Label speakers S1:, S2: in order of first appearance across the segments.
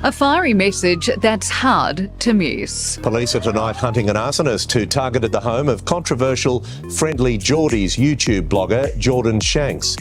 S1: A fiery message that's hard to miss.
S2: Police are tonight hunting an arsonist who targeted the home of controversial Friendly Geordies YouTube blogger Jordan Shanks.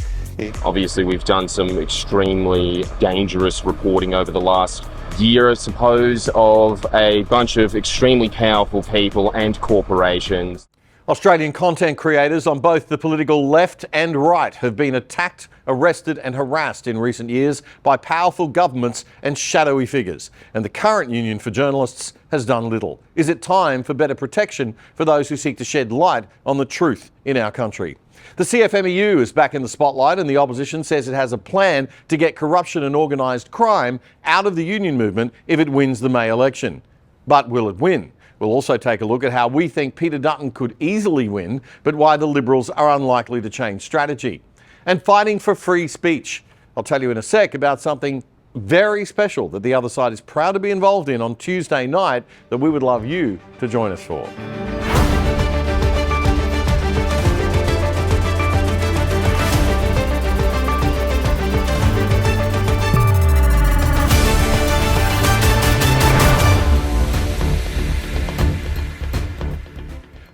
S3: Obviously, we've done some extremely dangerous reporting over the last year, I suppose, of a bunch of extremely powerful people and corporations.
S4: Australian content creators on both the political left and right have been attacked, arrested and harassed in recent years by powerful governments and shadowy figures. And the current Union for Journalists has done little. Is it time for better protection for those who seek to shed light on the truth in our country? The CFMEU is back in the spotlight, and the opposition says it has a plan to get corruption and organised crime out of the union movement if it wins the May election. But will it win? We'll also take a look at how we think Peter Dutton could easily win, but why the Liberals are unlikely to change strategy. And fighting for free speech. I'll tell you in a sec about something very special that the other side is proud to be involved in on Tuesday night that we would love you to join us for.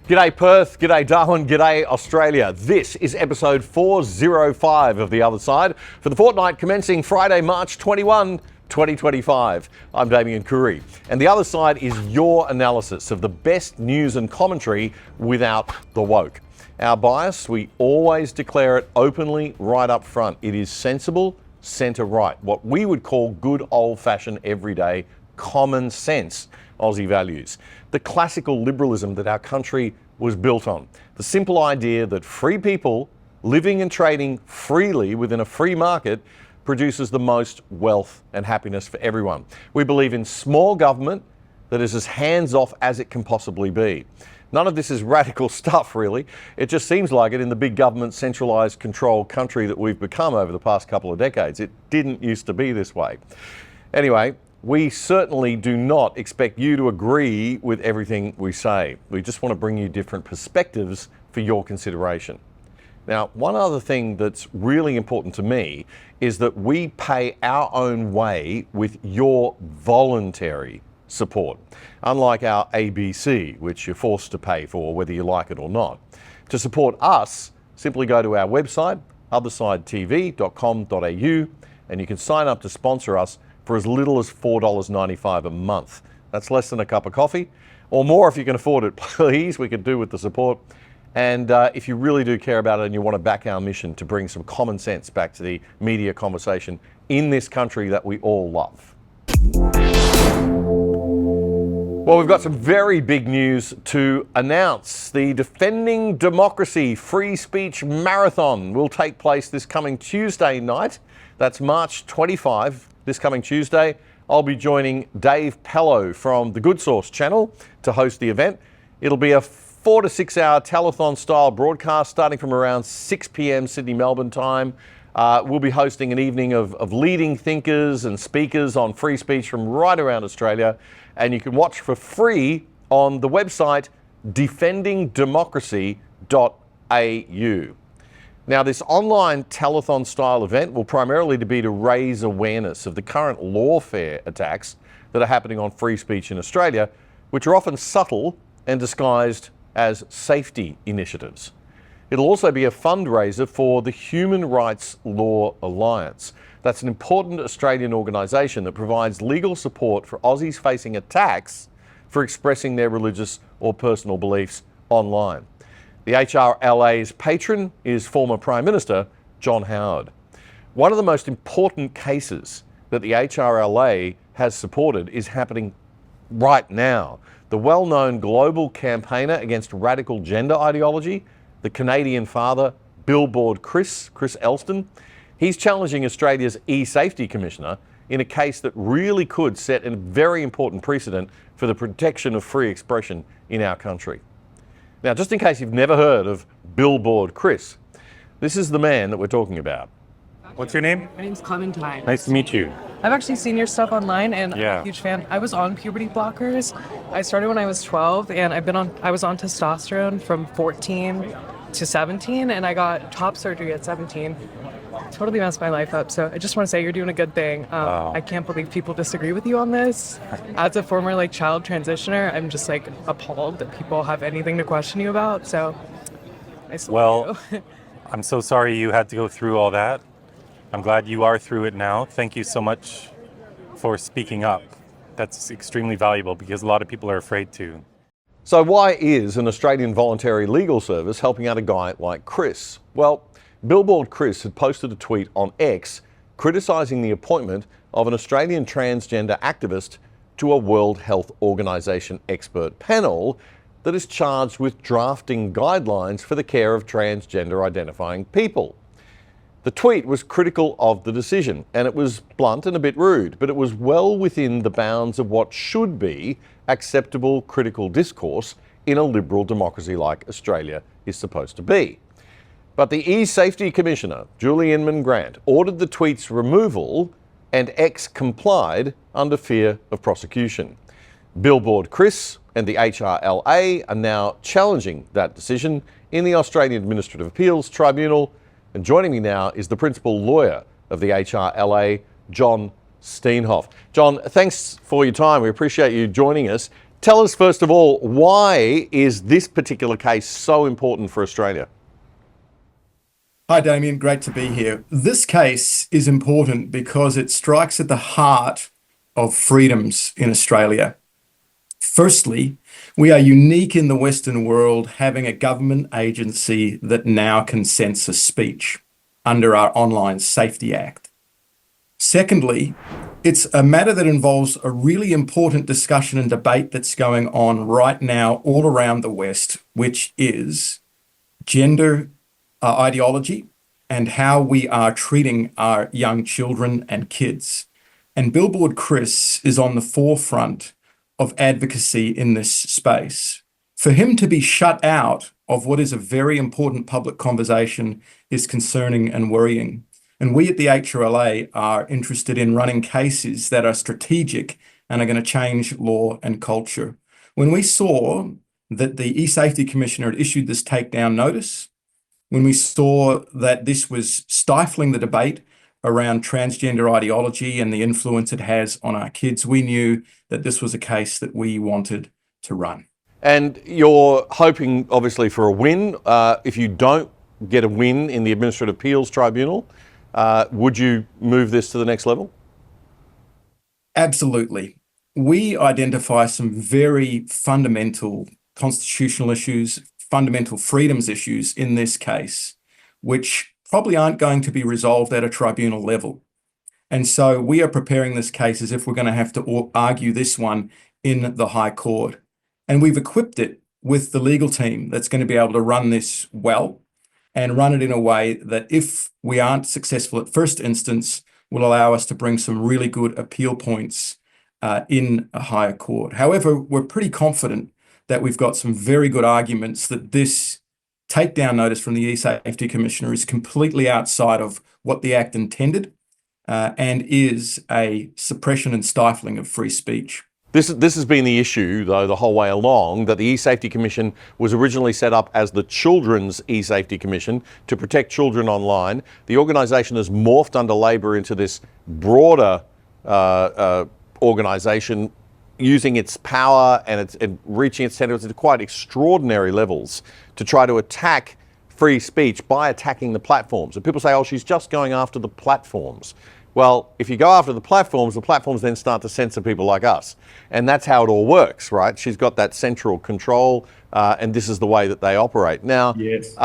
S4: G'day Perth, g'day Darwin, g'day Australia. This is episode 405 of The Other Side for the fortnight commencing Friday, March 21, 2025. I'm Damien Curry, and The Other Side is your analysis of the best news and commentary without the woke. Our bias, we always declare it openly right up front. It is sensible, centre-right, what we would call good old-fashioned, everyday, common sense Aussie values. The classical liberalism that our country was built on. The simple idea that free people living and trading freely within a free market produces the most wealth and happiness for everyone. We believe in small government that is as hands-off as it can possibly be. None of this is radical stuff, really. It just seems like it in the big government centralised control country that we've become over the past couple of decades. It didn't used to be this way. Anyway, we certainly do not expect you to agree with everything we say. We just want to bring you different perspectives for your consideration. Now, one other thing that's really important to me is that we pay our own way with your voluntary support, unlike our ABC, which you're forced to pay for whether you like it or not. To support us, simply go to our website, othersidetv.com.au, and you can sign up to sponsor us for as little as $4.95 a month. That's less than a cup of coffee, or more if you can afford it, please. We could do with the support. And if you really do care about it and you want to back our mission to bring some common sense back to the media conversation in this country that we all love. Well, we've got some very big news to announce. The Defending Democracy Free Speech Marathon will take place this coming Tuesday night. That's March 25. This coming Tuesday, I'll be joining Dave Pello from the Good Source channel to host the event. It'll be a 4 to 6 hour telethon style broadcast starting from around 6 p.m. Sydney, Melbourne time. We'll be hosting an evening of leading thinkers and speakers on free speech from right around Australia. And you can watch for free on the website defendingdemocracy.au. Now, this online telethon style event will primarily be to raise awareness of the current lawfare attacks that are happening on free speech in Australia, which are often subtle and disguised as safety initiatives. It'll also be a fundraiser for the Human Rights Law Alliance. That's an important Australian organisation that provides legal support for Aussies facing attacks for expressing their religious or personal beliefs online. The HRLA's patron is former Prime Minister John Howard. One of the most important cases that the HRLA has supported is happening right now. The well-known global campaigner against radical gender ideology, the Canadian father, Billboard Chris Elston, he's challenging Australia's eSafety Commissioner in a case that really could set a very important precedent for the protection of free expression in our country. Now, just in case you've never heard of Billboard Chris, this is the man that we're talking about.
S5: What's your name?
S6: My name's Clementine.
S5: Nice to meet you.
S6: I've actually seen your stuff online and I'm a huge fan. I was on puberty blockers. I started when I was 12 and I was on testosterone from 14 to 17, and I got top surgery at 17. Totally messed my life up. So I just want to say you're doing a good thing. I can't believe people disagree with you on this. As a former child transitioner, I'm just appalled that people have anything to question you about. So I salute you.
S5: I'm so sorry you had to go through all that. I'm glad you are through it now. Thank you so much for speaking up. That's extremely valuable because a lot of people are afraid to.
S4: So why is an Australian voluntary legal service helping out a guy like Chris? Well, Billboard Chris had posted a tweet on X criticising the appointment of an Australian transgender activist to a World Health Organisation expert panel that is charged with drafting guidelines for the care of transgender identifying people. The tweet was critical of the decision, and it was blunt and a bit rude, but it was well within the bounds of what should be acceptable critical discourse in a liberal democracy like Australia is supposed to be. But the eSafety Commissioner, Julie Inman-Grant, ordered the tweet's removal, and X complied under fear of prosecution. Billboard Chris and the HRLA are now challenging that decision in the Australian Administrative Appeals Tribunal. And joining me now is the principal lawyer of the HRLA, John Steenhoff. John, thanks for your time. We appreciate you joining us. Tell us, first of all, why is this particular case so important for Australia?
S7: Hi, Damien. Great to be here. This case is important because it strikes at the heart of freedoms in Australia. Firstly, we are unique in the Western world having a government agency that now can censor speech under our Online Safety Act. Secondly, it's a matter that involves a really important discussion and debate that's going on right now all around the West, which is gender ideology and how we are treating our young children and kids. And Billboard Chris is on the forefront of advocacy in this space. For him to be shut out of what is a very important public conversation is concerning and worrying. And we at the HRLA are interested in running cases that are strategic and are going to change law and culture. When we saw that the eSafety Commissioner had issued this takedown notice, when we saw that this was stifling the debate around transgender ideology and the influence it has on our kids, we knew that this was a case that we wanted to run.
S4: And you're hoping, obviously, for a win. If you don't get a win in the Administrative Appeals Tribunal, would you move this to the next level?
S7: Absolutely. We identify some very fundamental constitutional issues, fundamental freedoms issues in this case, which probably aren't going to be resolved at a tribunal level. And so we are preparing this case as if we're going to have to argue this one in the High Court. And we've equipped it with the legal team that's going to be able to run this well and run it in a way that if we aren't successful at first instance, will allow us to bring some really good appeal points in a higher court. However, we're pretty confident that we've got some very good arguments that this takedown notice from the eSafety Commissioner is completely outside of what the Act intended and is a suppression and stifling of free speech.
S4: This has been the issue, though, the whole way along, that the eSafety Commission was originally set up as the Children's eSafety Commission to protect children online. The organisation has morphed under Labor into this broader organisation, using its power and reaching its tentacles to quite extraordinary levels to try to attack free speech by attacking the platforms. And people say, oh, she's just going after the platforms. Well, if you go after the platforms then start to censor people like us. And that's how it all works, right? She's got that central control, and this is the way that they operate. Now,
S7: yes.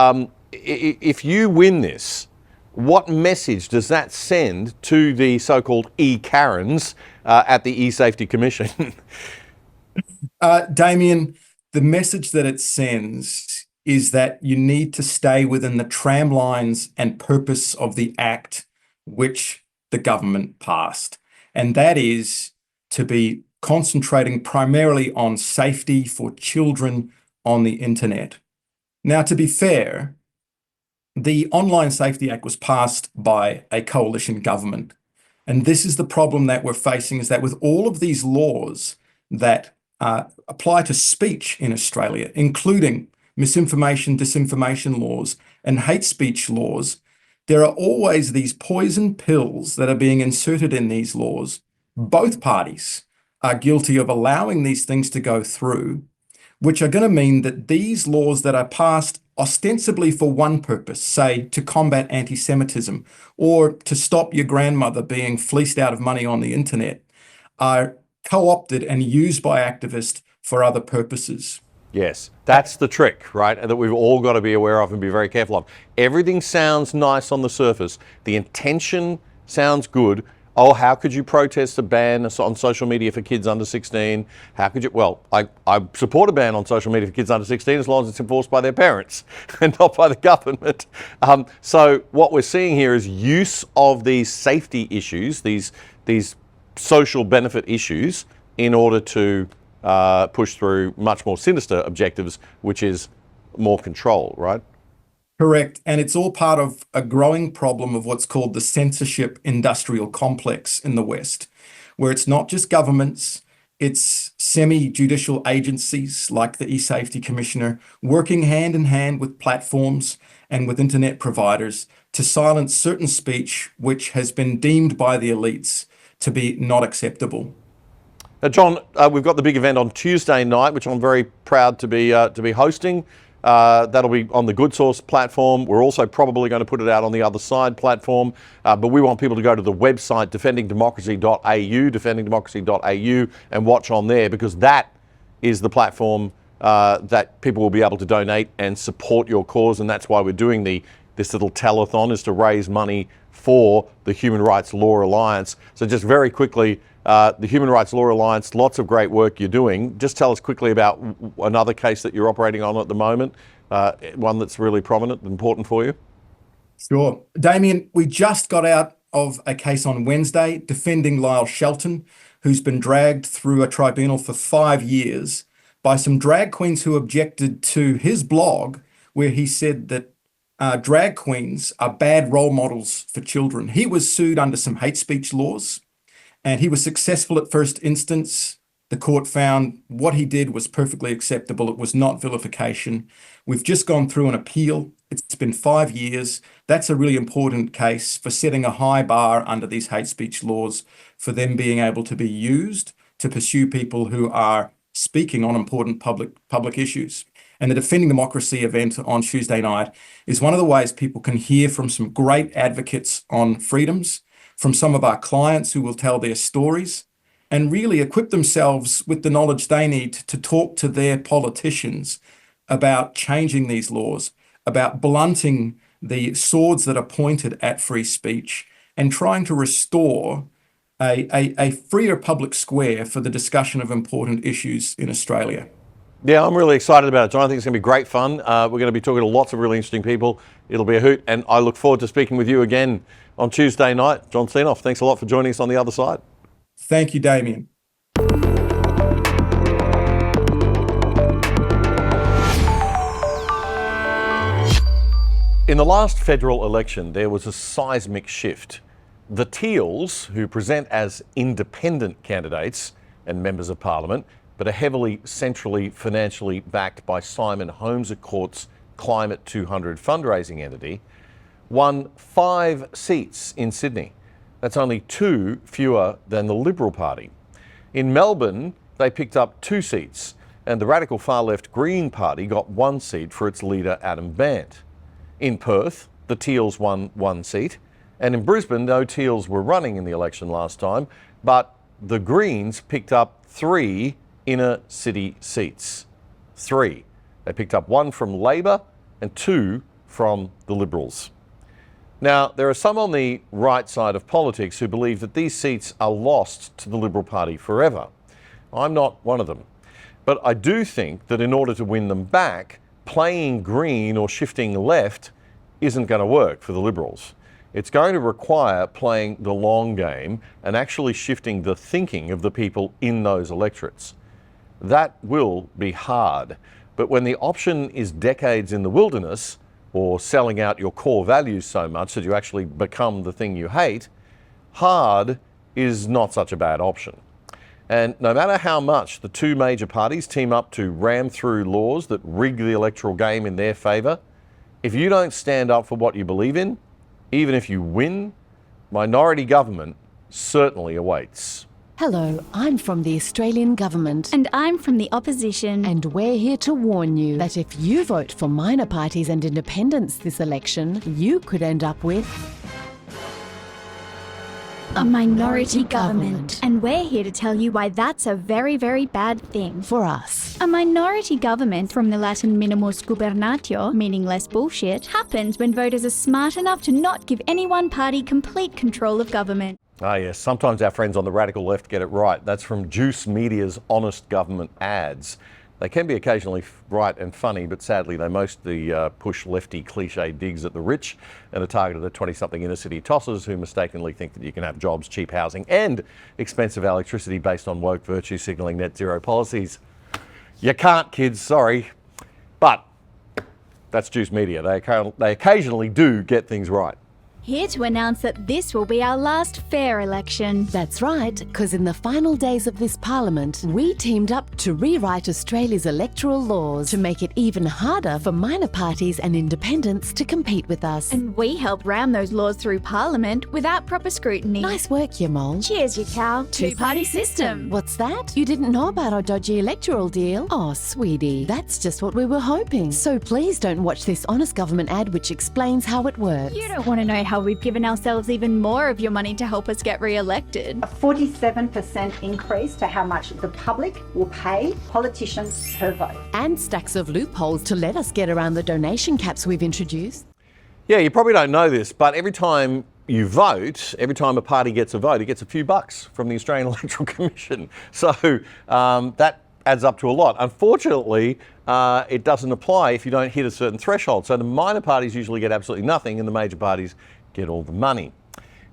S4: If you win this, what message does that send to the so-called eKarens at the eSafety Commission?
S7: Damien, the message that it sends is that you need to stay within the tramlines and purpose of the Act which the government passed. And that is to be concentrating primarily on safety for children on the internet. Now, to be fair, the Online Safety Act was passed by a coalition government. And this is the problem that we're facing, is that with all of these laws that apply to speech in Australia, including misinformation, disinformation laws, and hate speech laws, there are always these poison pills that are being inserted in these laws. Both parties are guilty of allowing these things to go through, which are going to mean that these laws that are passed ostensibly for one purpose, say to combat anti-Semitism or to stop your grandmother being fleeced out of money on the internet, are co-opted and used by activists for other purposes.
S4: Yes, that's the trick, right? And that we've all got to be aware of and be very careful of. Everything sounds nice on the surface. The intention sounds good. Oh, how could you protest a ban on social media for kids under 16? How could you? Well, I support a ban on social media for kids under 16 as long as it's enforced by their parents and not by the government. So what we're seeing here is use of these safety issues, these social benefit issues, in order to push through much more sinister objectives, which is more control, right?
S7: Correct. And it's all part of a growing problem of what's called the censorship industrial complex in the West, where it's not just governments, it's semi-judicial agencies like the eSafety Commissioner working hand in hand with platforms and with internet providers to silence certain speech which has been deemed by the elites to be not acceptable.
S4: Now, John, we've got the big event on Tuesday night, which I'm very proud to be hosting. That'll be on the Good Source platform. We're also probably going to put it out on the Other Side platform, but we want people to go to the website defendingdemocracy.au, and watch on there, because that is the platform that people will be able to donate and support your cause, and that's why we're doing this little telethon, is to raise money for the Human Rights Law Alliance. So just very quickly, the Human Rights Law Alliance, lots of great work you're doing. Just tell us quickly about another case that you're operating on at the moment, one that's really prominent and important for you.
S7: Sure. Damien, we just got out of a case on Wednesday defending Lyle Shelton, who's been dragged through a tribunal for 5 years by some drag queens who objected to his blog, where he said that drag queens are bad role models for children. He was sued under some hate speech laws, and he was successful at first instance. The court found what he did was perfectly acceptable. It was not vilification. We've just gone through an appeal. It's been 5 years. That's a really important case for setting a high bar under these hate speech laws, for them being able to be used to pursue people who are speaking on important public issues. And the Defending Democracy event on Tuesday night is one of the ways people can hear from some great advocates on freedoms, from some of our clients who will tell their stories, and really equip themselves with the knowledge they need to talk to their politicians about changing these laws, about blunting the swords that are pointed at free speech, and trying to restore a freer public square for the discussion of important issues in Australia.
S4: Yeah, I'm really excited about it, John. I think it's going to be great fun. We're going to be talking to lots of really interesting people. It'll be a hoot, and I look forward to speaking with you again on Tuesday night. John Seenoff, thanks a lot for joining us on the Other Side.
S7: Thank you, Damien.
S4: In the last federal election, there was a seismic shift. The Teals, who present as independent candidates and members of Parliament, but are heavily centrally financially backed by Simon Holmes at Court's Climate 200 fundraising entity, won 5 seats in Sydney. That's only 2 fewer than the Liberal Party. In Melbourne, they picked up 2 seats, and the radical far-left Green Party got 1 seat for its leader, Adam Bandt. In Perth, the Teals won 1 seat, and in Brisbane, no Teals were running in the election last time, but the Greens picked up 3 inner city seats. 3. They picked up 1 from Labor and 2 from the Liberals. Now, there are some on the right side of politics who believe that these seats are lost to the Liberal Party forever. I'm not one of them. But I do think that in order to win them back, playing green or shifting left isn't going to work for the Liberals. It's going to require playing the long game and actually shifting the thinking of the people in those electorates. That will be hard. But when the option is decades in the wilderness, or selling out your core values so much that you actually become the thing you hate, hard is not such a bad option. And no matter how much the two major parties team up to ram through laws that rig the electoral game in their favour, if you don't stand up for what you believe in, even if you win, minority government certainly awaits.
S8: Hello, I'm from the Australian government.
S9: And I'm from the opposition.
S8: And we're here to warn you that if you vote for minor parties and independents this election, you could end up with
S9: a minority government. And we're here to tell you why that's a very, very bad thing.
S8: For us.
S9: A minority government, from the Latin minimus gubernatio, meaning less bullshit, happens when voters are smart enough to not give any one party complete control of government.
S4: Ah yes, sometimes our friends on the radical left get it right. That's from Juice Media's Honest Government ads. They can be occasionally right and funny, but sadly they mostly push lefty cliche digs at the rich and are targeted at 20-something inner city tossers who mistakenly think that you can have jobs, cheap housing and expensive electricity based on woke virtue signalling net zero policies. You can't, kids, sorry. But that's Juice Media. They occasionally do get things right.
S9: Here to announce that this will be our last fair election.
S8: That's right, because in the final days of this parliament, we teamed up to rewrite Australia's electoral laws to make it even harder for minor parties and independents to compete with us.
S9: And we helped ram those laws through parliament without proper scrutiny.
S8: Nice work, you mole.
S9: Cheers, you cow. Two-party system.
S8: What's that? You didn't know about our dodgy electoral deal? Oh, sweetie, that's just what we were hoping. So please don't watch this Honest Government ad which explains how it works.
S9: You don't want to know how we've given ourselves even more of your money to help us get re-elected.
S10: A 47% increase to how much the public will pay politicians per vote.
S8: And stacks of loopholes to let us get around the donation caps we've introduced.
S4: Yeah, you probably don't know this, but every time you vote, every time a party gets a vote, it gets a few bucks from the Australian Electoral Commission. So that adds up to a lot. Unfortunately, it doesn't apply if you don't hit a certain threshold. So the minor parties usually get absolutely nothing and the major parties get all the money.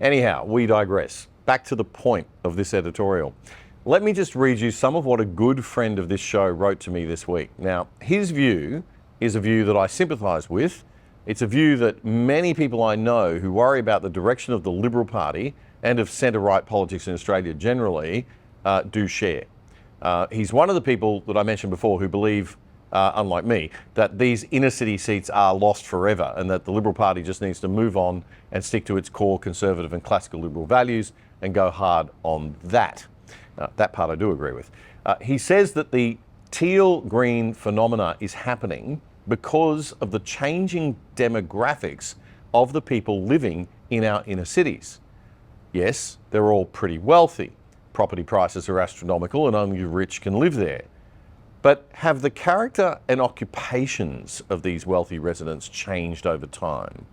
S4: Anyhow, we digress. Back to the point of this editorial. Let me just read you some of what a good friend of this show wrote to me this week. Now, his view is a view that I sympathise with. It's a view that many people I know who worry about the direction of the Liberal Party and of centre-right politics in Australia generally do share. He's one of the people that I mentioned before who believe, unlike me, that these inner city seats are lost forever and that the Liberal Party just needs to move on and stick to its core conservative and classical liberal values and go hard on that. That part I do agree with. He says that the teal-green phenomena is happening because of the changing demographics of the people living in our inner cities. Yes, they're all pretty wealthy. Property prices are astronomical and only the rich can live there. But have the character and occupations of these wealthy residents changed over time?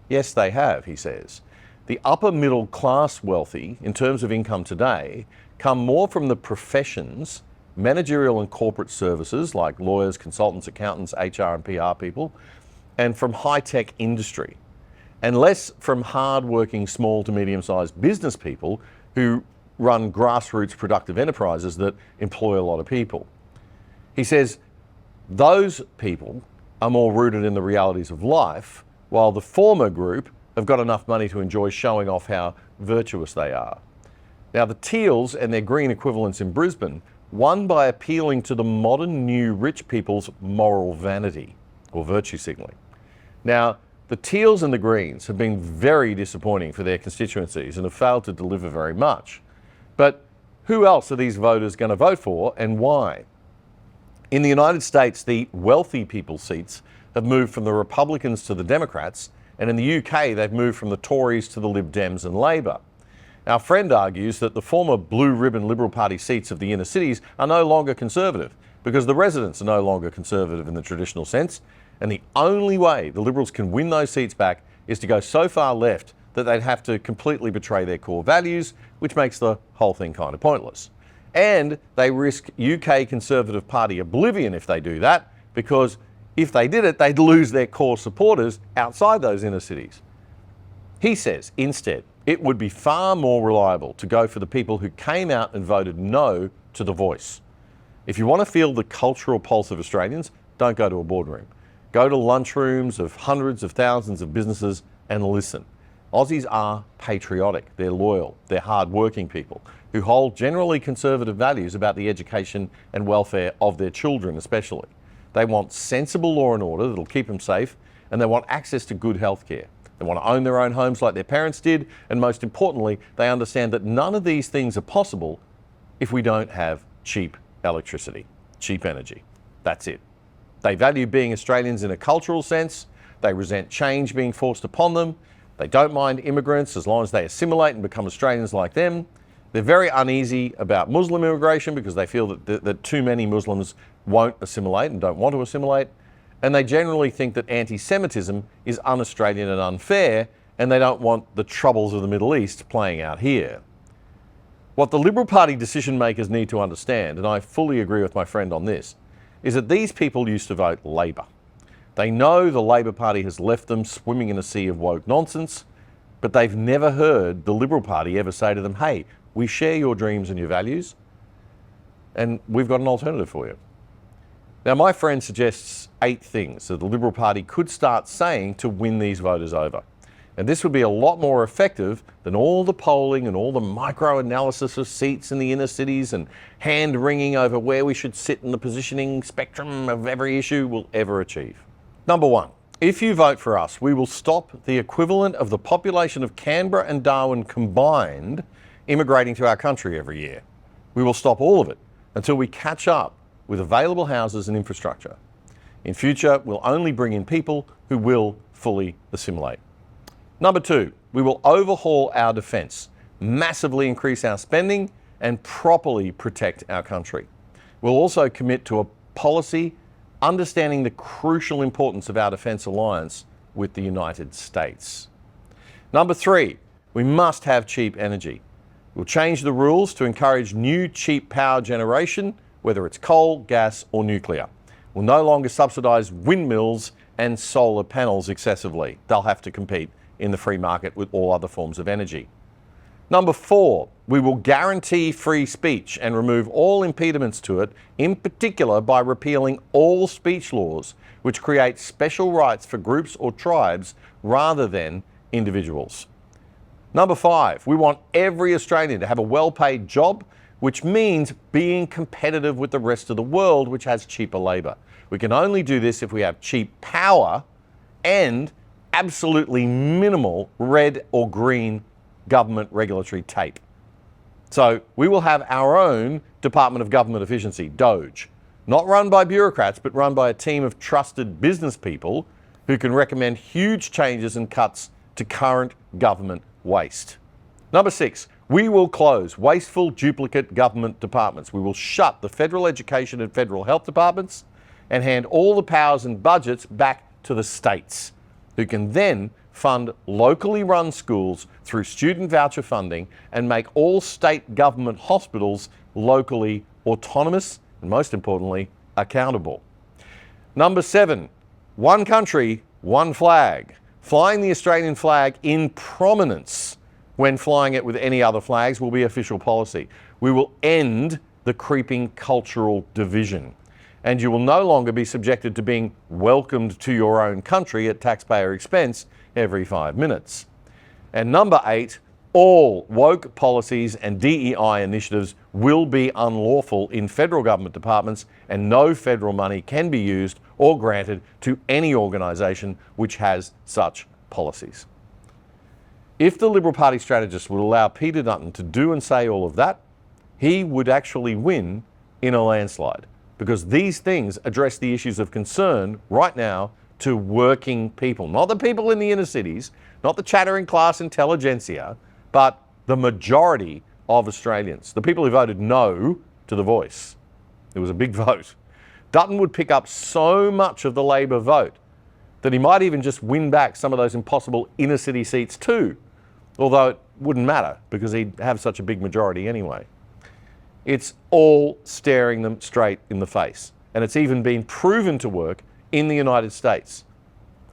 S4: Yes, they have, he says. The upper middle class wealthy, in terms of income today, come more from the professions, managerial and corporate services like lawyers, consultants, accountants, HR and PR people, and from high-tech industry, and less from hard-working small to medium-sized business people who run grassroots productive enterprises that employ a lot of people. He says those people are more rooted in the realities of life, while the former group have got enough money to enjoy showing off how virtuous they are. Now, the Teals and their green equivalents in Brisbane won by appealing to the modern new rich people's moral vanity or virtue signalling. Now, the Teals and the Greens have been very disappointing for their constituencies and have failed to deliver very much. But who else are these voters going to vote for and why? In the United States, the wealthy people seats have moved from the Republicans to the Democrats, and in the UK, they've moved from the Tories to the Lib Dems and Labor. Our friend argues that the former blue ribbon Liberal Party seats of the inner cities are no longer conservative because the residents are no longer conservative in the traditional sense, and the only way the Liberals can win those seats back is to go so far left that they'd have to completely betray their core values, which makes the whole thing kind of pointless. And they risk UK Conservative Party oblivion if they do that, because if they did it, they'd lose their core supporters outside those inner cities. He says, instead, it would be far more reliable to go for the people who came out and voted no to The Voice. If you want to feel the cultural pulse of Australians, don't go to a boardroom. Go to lunchrooms of hundreds of thousands of businesses and listen. Aussies are patriotic, they're loyal, they're hard-working people who hold generally conservative values about the education and welfare of their children especially. They want sensible law and order that'll keep them safe, and they want access to good healthcare. They want to own their own homes like their parents did, and most importantly, they understand that none of these things are possible if we don't have cheap electricity, cheap energy. That's it. They value being Australians in a cultural sense. They resent change being forced upon them. They don't mind immigrants as long as they assimilate and become Australians like them. They're very uneasy about Muslim immigration because they feel that too many Muslims won't assimilate and don't want to assimilate. And they generally think that anti-Semitism is un-Australian and unfair, and they don't want the troubles of the Middle East playing out here. What the Liberal Party decision makers need to understand, and I fully agree with my friend on this, is that these people used to vote Labor. They know the Labor Party has left them swimming in a sea of woke nonsense, but they've never heard the Liberal Party ever say to them, hey, we share your dreams and your values, and we've got an alternative for you. Now, my friend suggests 8 things that the Liberal Party could start saying to win these voters over. And this would be a lot more effective than all the polling and all the micro-analysis of seats in the inner cities and hand-wringing over where we should sit in the positioning spectrum of every issue will ever achieve. Number 1, if you vote for us, we will stop the equivalent of the population of Canberra and Darwin combined immigrating to our country every year. We will stop all of it until we catch up with available houses and infrastructure. In future, we'll only bring in people who will fully assimilate. Number 2, we will overhaul our defence, massively increase our spending and properly protect our country. We'll also commit to a policy understanding the crucial importance of our defence alliance with the United States. Number 3, we must have cheap energy. We'll change the rules to encourage new cheap power generation, whether it's coal, gas or nuclear. We'll no longer subsidise windmills and solar panels excessively. They'll have to compete in the free market with all other forms of energy. Number 4, we will guarantee free speech and remove all impediments to it, in particular by repealing all speech laws which create special rights for groups or tribes rather than individuals. Number 5, we want every Australian to have a well-paid job, which means being competitive with the rest of the world, which has cheaper labour. We can only do this if we have cheap power and absolutely minimal red or green government regulatory tape. So we will have our own Department of Government Efficiency, DOGE, not run by bureaucrats, but run by a team of trusted business people who can recommend huge changes and cuts to current government waste. Number 6, we will close wasteful duplicate government departments. We will shut the federal education and federal health departments and hand all the powers and budgets back to the states, who can then fund locally run schools through student voucher funding and make all state government hospitals locally autonomous and, most importantly, accountable. Number 7, one country, one flag. Flying the Australian flag in prominence when flying it with any other flags will be official policy. We will end the creeping cultural division, and you will no longer be subjected to being welcomed to your own country at taxpayer expense every 5 minutes. And number 8, all woke policies and DEI initiatives will be unlawful in federal government departments, and no federal money can be used or granted to any organisation which has such policies. If the Liberal Party strategist would allow Peter Dutton to do and say all of that, he would actually win in a landslide, because these things address the issues of concern right now to working people, not the people in the inner cities, not the chattering class intelligentsia, but the majority of Australians, the people who voted no to the voice. It was a big vote. Dutton would pick up so much of the Labor vote that he might even just win back some of those impossible inner city seats too, although it wouldn't matter because he'd have such a big majority anyway. It's all staring them straight in the face, and it's even been proven to work in the United States.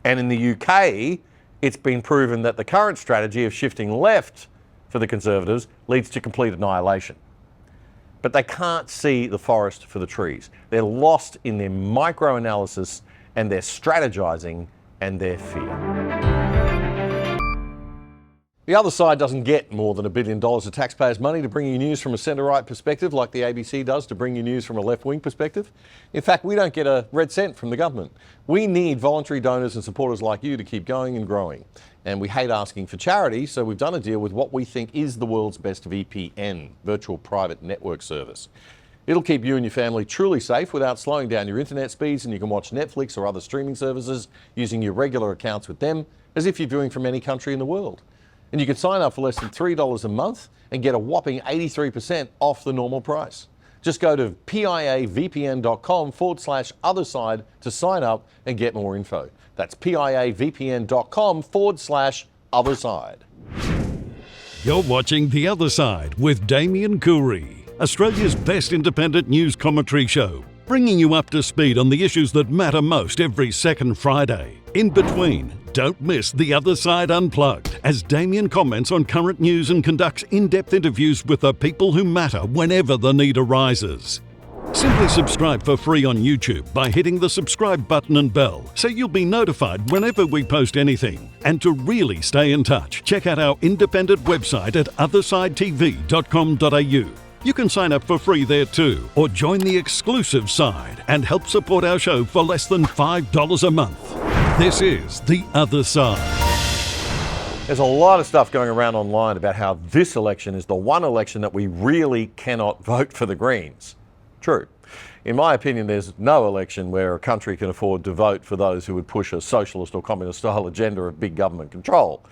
S4: And in the UK, it's been proven that the current strategy of shifting left for the Conservatives leads to complete annihilation. But they can't see the forest for the trees. They're lost in their micro-analysis and their strategising and their fear. The other side doesn't get more than $1 billion of taxpayers' money to bring you news from a centre-right perspective like the ABC does to bring you news from a left-wing perspective. In fact, we don't get a red cent from the government. We need voluntary donors and supporters like you to keep going and growing. And we hate asking for charity, so we've done a deal with what we think is the world's best VPN, virtual private network service. It'll keep you and your family truly safe without slowing down your internet speeds, and you can watch Netflix or other streaming services using your regular accounts with them as if you're viewing from any country in the world. And you can sign up for less than $3 a month and get a whopping 83% off the normal price. Just go to piavpn.com/otherside to sign up and get more info. That's piavpn.com/otherside.
S11: You're watching The Other Side with Damien Coorey, Australia's best independent news commentary show, bringing you up to speed on the issues that matter most every second Friday. In between, don't miss The Other Side Unplugged, as Damien comments on current news and conducts in-depth interviews with the people who matter whenever the need arises. Simply subscribe for free on YouTube by hitting the subscribe button and bell, so you'll be notified whenever we post anything. And to really stay in touch, check out our independent website at othersidetv.com.au. You can sign up for free there too, or join the exclusive side and help support our show for less than $5 a month. This is The Other Side.
S4: There's a lot of stuff going around online about how this election is the one election that we really cannot vote for the Greens. True. In my opinion, there's no election where a country can afford to vote for those who would push a socialist or communist style agenda of big government control.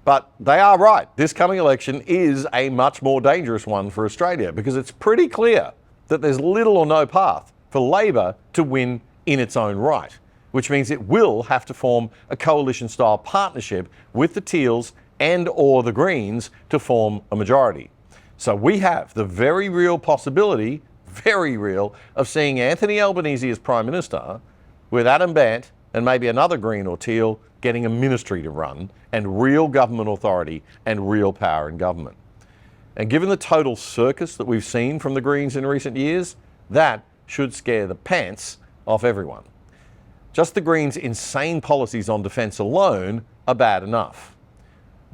S4: But they are right. This coming election is a much more dangerous one for Australia because it's pretty clear that there's little or no path for Labor to win in its own right, which means it will have to form a coalition-style partnership with the Teals and or the Greens to form a majority. So we have the very real possibility, very real, of seeing Anthony Albanese as Prime Minister with Adam Bandt and maybe another Green or Teal getting a ministry to run and real government authority and real power in government. And given the total circus that we've seen from the Greens in recent years, that should scare the pants off everyone. Just the Greens' insane policies on defence alone are bad enough.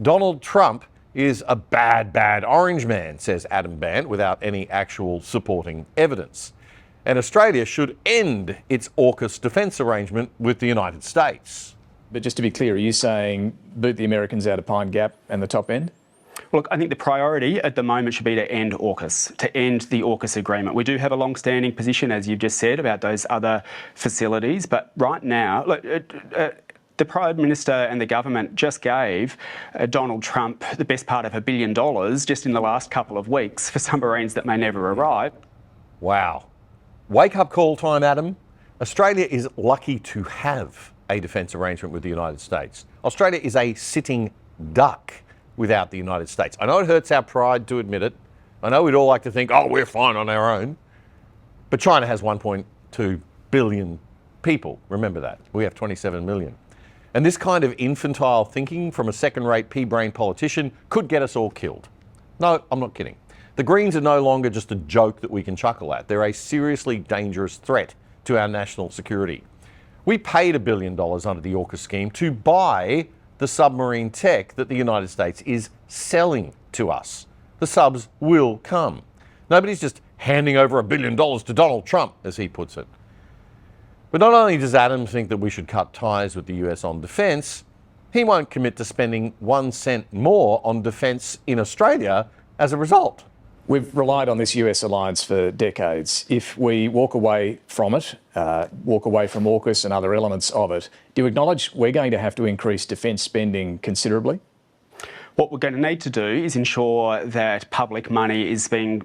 S4: Donald Trump is a bad orange man, says Adam Bandt, without any actual supporting evidence. And Australia should end its AUKUS defence arrangement with the United States.
S12: But just to be clear, are you saying boot the Americans out of Pine Gap and the top end?
S13: Look, I think the priority at the moment should be to end AUKUS, to end the AUKUS agreement. We do have a long-standing position, as you've just said, about those other facilities. But right now, look, the Prime Minister and the government just gave Donald Trump the best part of $1 billion just in the last couple of weeks for submarines that may never arrive.
S4: Wow. Wake-up call time, Adam. Australia is lucky to have a defence arrangement with the United States. Australia is a sitting duck without the United States. I know it hurts our pride to admit it. I know we'd all like to think, oh, we're fine on our own. But China has 1.2 billion people. Remember that. We have 27 million. And this kind of infantile thinking from a second-rate pea-brain politician could get us all killed. No, I'm not kidding. The Greens are no longer just a joke that we can chuckle at. They're a seriously dangerous threat to our national security. We paid $1 billion under the AUKUS scheme to buy the submarine tech that the United States is selling to us. The subs will come. Nobody's just handing over $1 billion to Donald Trump, as he puts it. But not only does Adam think that we should cut ties with the US on defence, he won't commit to spending 1 cent more on defence in Australia as a result.
S12: We've relied on this US alliance for decades. If we walk away from it, walk away from AUKUS and other elements of it, do you acknowledge we're going to have to increase defence spending considerably?
S13: What we're going to need to do is ensure that public money is being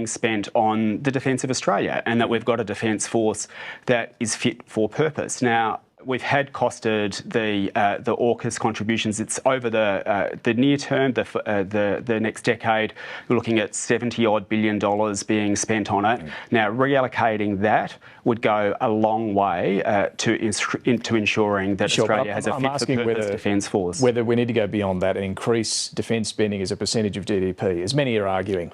S13: spent on the defence of Australia and that we've got a defence force that is fit for purpose. Now, we've had costed the AUKUS contributions. It's over the near term, the next decade. We're looking at $70-odd billion being spent on it. Now, reallocating that would go a long way to ensuring that Australia has a fit-for-purpose defence force.
S12: Whether we need to go beyond that and increase defence spending as a percentage of GDP, as many are arguing.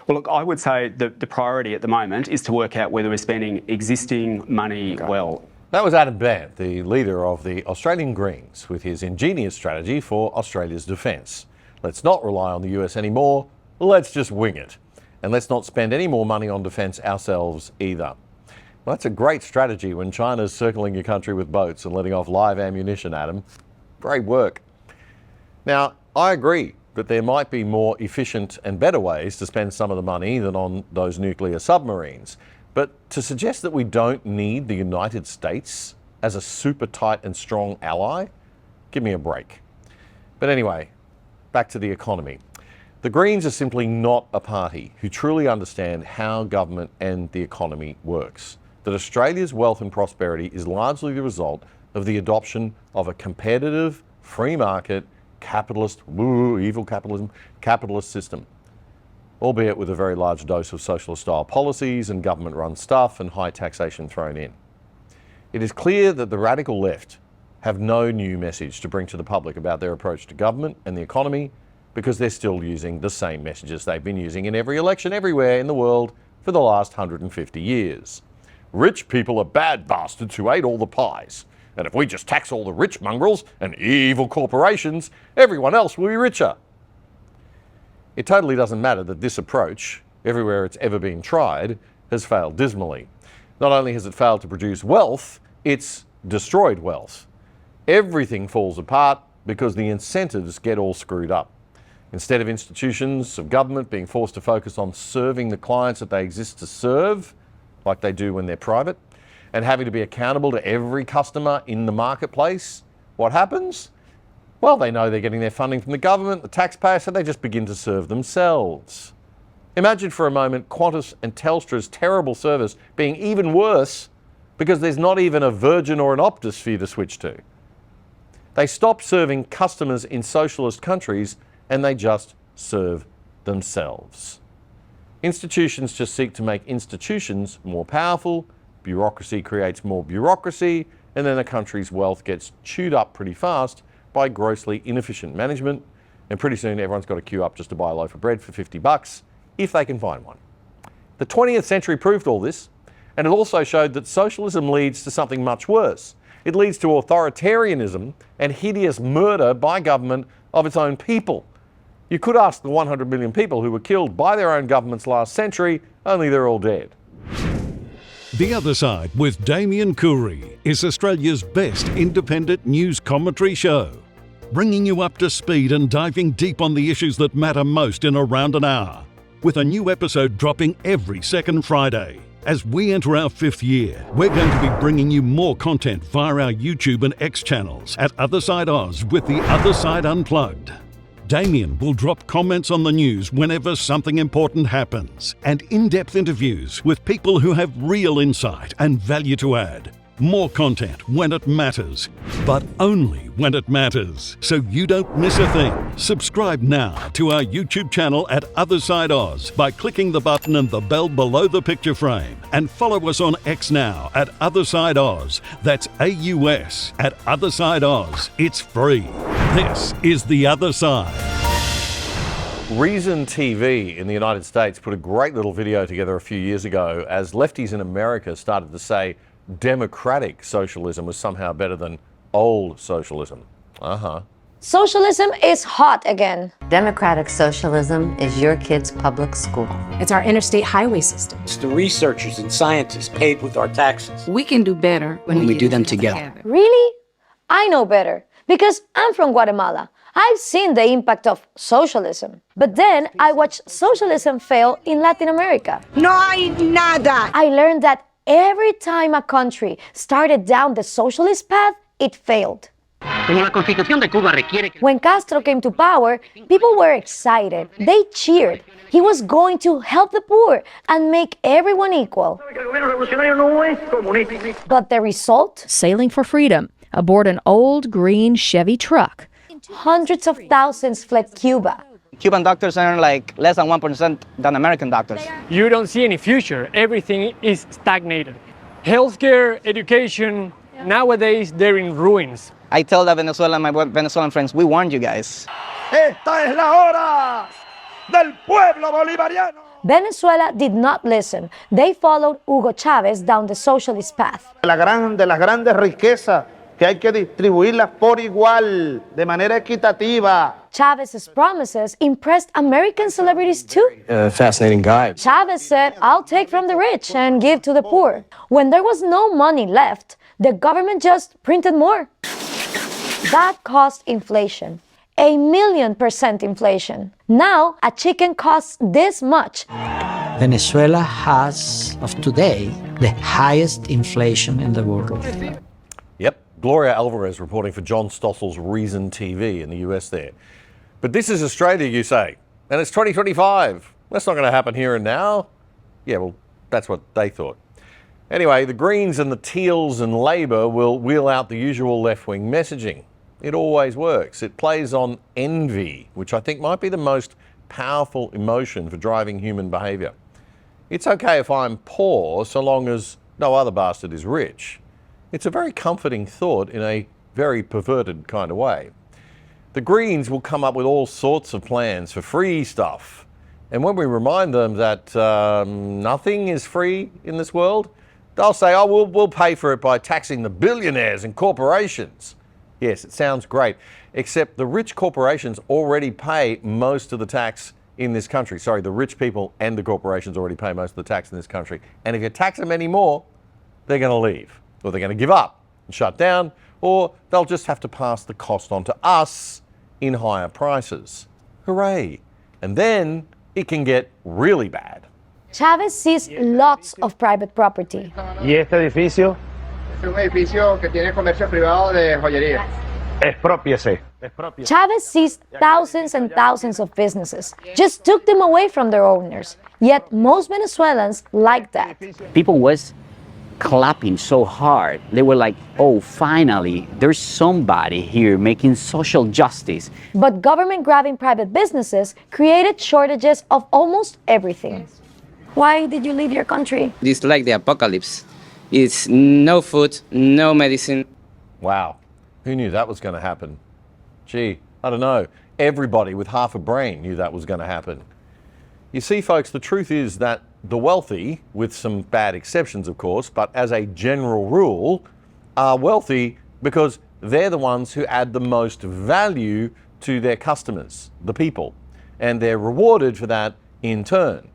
S13: Well, look, I would say the priority at the moment is to work out whether we're spending existing money well.
S4: That was Adam Bandt, the leader of the Australian Greens, with his ingenious strategy for Australia's defence. Let's not rely on the US anymore. Let's just wing it. And let's not spend any more money on defence ourselves either. Well, that's a great strategy when China's circling your country with boats and letting off live ammunition at them. Great work. Now, I agree that there might be more efficient and better ways to spend some of the money than on those nuclear submarines. But to suggest that we don't need the United States as a super tight and strong ally, give me a break. But anyway, back to the economy. The Greens are simply not a party who truly understand how government and the economy works. That Australia's wealth and prosperity is largely the result of the adoption of a competitive, free market, capitalist, evil capitalism, capitalist system, albeit with a very large dose of socialist-style policies and government-run stuff and high taxation thrown in. It is clear that the radical left have no new message to bring to the public about their approach to government and the economy, because they're still using the same messages they've been using in every election everywhere in the world for the last 150 years. Rich people are bad bastards who ate all the pies. And if we just tax all the rich mongrels and evil corporations, everyone else will be richer. It totally doesn't matter that this approach, everywhere it's ever been tried, has failed dismally. Not only has it failed to produce wealth, it's destroyed wealth. Everything falls apart because the incentives get all screwed up. Instead of institutions of government being forced to focus on serving the clients that they exist to serve, like they do when they're private, and having to be accountable to every customer in the marketplace, what happens? Well, they know they're getting their funding from the government, the taxpayer, so they just begin to serve themselves. Imagine for a moment Qantas and Telstra's terrible service being even worse because there's not even a Virgin or an Optus for you to switch to. They stop serving customers in socialist countries and they just serve themselves. Institutions just seek to make institutions more powerful, bureaucracy creates more bureaucracy, and then a country's wealth gets chewed up pretty fast by grossly inefficient management, and pretty soon everyone's got to queue up just to buy a loaf of bread for $50, if they can find one. The 20th century proved all this, and it also showed that socialism leads to something much worse. It leads to authoritarianism and hideous murder by government of its own people. You could ask the 100 million people who were killed by their own governments last century, only they're all dead.
S11: The Other Side with Damien Coorey is Australia's best independent news commentary show, bringing you up to speed and diving deep on the issues that matter most in around an hour, with a new episode dropping every second Friday. As we enter our 5th year, we're going to be bringing you more content via our YouTube and X channels at Other Side Oz with The Other Side Unplugged. Damien will drop comments on the news whenever something important happens, and in-depth interviews with people who have real insight and value to add. More content when it matters, but only when it matters, so you don't miss a thing. Subscribe now to our YouTube channel at Other Side Oz by clicking the button and the bell below the picture frame, and follow us on X now at Other Side Oz. That's AUS at Other Side Oz. It's free. This is The Other Side.
S4: Reason TV in the United States put a great little video together a few years ago as lefties in America started to say democratic socialism was somehow better than old socialism.
S14: Socialism is hot again.
S15: Democratic socialism is your kid's public school.
S16: It's our interstate highway system.
S17: It's the researchers and scientists paid with our taxes.
S16: We can do better when we do them together.
S14: Really? I know better because I'm from Guatemala. I've seen the impact of socialism. But then I watched socialism fail in Latin America.
S18: No hay nada.
S14: I learned that every time a country started down the socialist path, it failed. When Castro came to power, people were excited. They cheered. He was going to help the poor and make everyone equal. But the result?
S19: Sailing for freedom aboard an old green Chevy truck.
S14: Hundreds of thousands fled Cuba.
S20: Cuban doctors earn like less than 1% than American doctors.
S21: You don't see any future. Everything is stagnated. Healthcare, education, nowadays they're in ruins.
S20: I tell my Venezuelan friends, we warned you guys.
S18: Esta es la hora del pueblo bolivariano.
S14: Venezuela did not listen. They followed Hugo Chavez down the socialist path.
S17: De las grandes riquezas que
S18: que hay que distribuirlas por igual, de manera equitativa.
S14: Chavez's promises impressed American celebrities too.
S12: Fascinating guy.
S14: Chavez said, "I'll take from the rich and give to the poor." When there was no money left, the government just printed more. That caused inflation. 1,000,000% inflation. Now, a chicken costs this much.
S1: Venezuela has, of today, the highest inflation in the world.
S4: Yep, Gloria Alvarez reporting for John Stossel's Reason TV in the US there. But this is Australia, you say, and it's 2025. That's not going to happen here and now. Yeah, well, that's what they thought. Anyway, the Greens and the Teals and Labor will wheel out the usual left-wing messaging. It always works. It plays on envy, which I think might be the most powerful emotion for driving human behaviour. It's okay if I'm poor so long as no other bastard is rich. It's a very comforting thought in a very perverted kind of way. The Greens will come up with all sorts of plans for free stuff. And when we remind them that nothing is free in this world, they'll say, oh, we'll pay for it by taxing the billionaires and corporations. Yes, it sounds great, except the rich corporations already pay most of the tax in this country. Sorry, the rich people and the corporations already pay most of the tax in this country. And if you tax them any more, they're going to leave, or they're going to give up and shut down, or they'll just have to pass the cost on to us in higher prices. Hooray! And then it can get really bad.
S14: Chavez sees lots of private property.
S18: ¿Y este edificio? Es un edificio que tiene comercio privado de joyería. Expropiese.
S14: Chavez sees thousands and thousands of businesses, just took them away from their owners. Yet most Venezuelans like that.
S17: People was clapping so hard. They were like, oh, finally, there's somebody here making social justice.
S14: But government grabbing private businesses created shortages of almost everything. Why did you leave your country?
S20: It's like the apocalypse. It's no food, no medicine.
S4: Wow, who knew that was going to happen? Gee, I don't know. Everybody with half a brain knew that was going to happen. You see, folks, the truth is that the wealthy, with some bad exceptions, of course, but as a general rule, are wealthy because they're the ones who add the most value to their customers, the people, and they're rewarded for that in turn.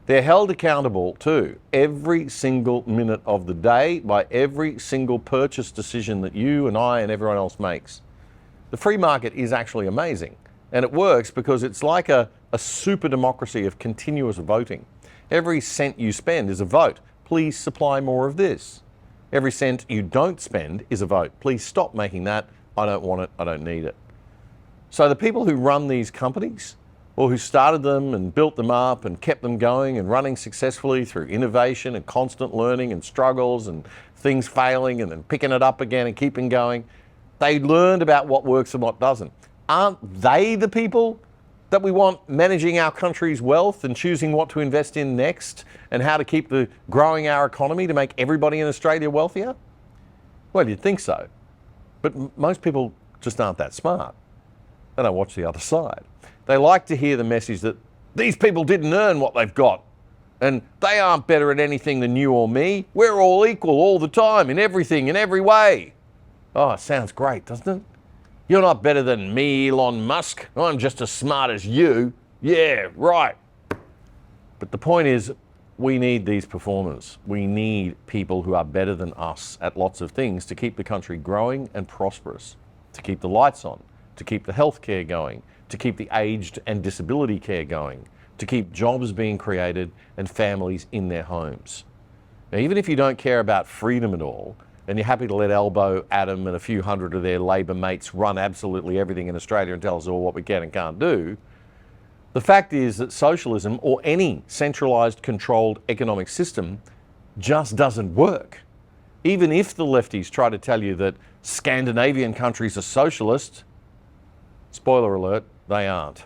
S4: They're held accountable too, every single minute of the day by every single purchase decision that you and I and everyone else makes. The free market is actually amazing, and it works because it's like a super democracy of continuous voting. Every cent you spend is a vote. Please supply more of this. Every cent you don't spend is a vote. Please stop making that. I don't want it. I don't need it. So the people who run these companies, or who started them and built them up and kept them going and running successfully through innovation and constant learning and struggles and things failing and then picking it up again and keeping going, they learned about what works and what doesn't. Aren't they the people that we want managing our country's wealth and choosing what to invest in next and how to keep growing our economy to make everybody in Australia wealthier? Well, you'd think so. But most people just aren't that smart. They don't watch the other side. They like to hear the message that these people didn't earn what they've got and they aren't better at anything than you or me. We're all equal all the time in everything, in every way. Oh, it sounds great, doesn't it? You're not better than me, Elon Musk. I'm just as smart as you. Yeah, right. But the point is, we need these performers. We need people who are better than us at lots of things to keep the country growing and prosperous, to keep the lights on, to keep the healthcare going, to keep the aged and disability care going, to keep jobs being created and families in their homes. Now, even if you don't care about freedom at all, and you're happy to let Elbow, Adam and a few hundred of their Labor mates run absolutely everything in Australia and tell us all what we can and can't do, the fact is that socialism or any centralised controlled economic system just doesn't work. Even if the lefties try to tell you that Scandinavian countries are socialist, spoiler alert, they aren't.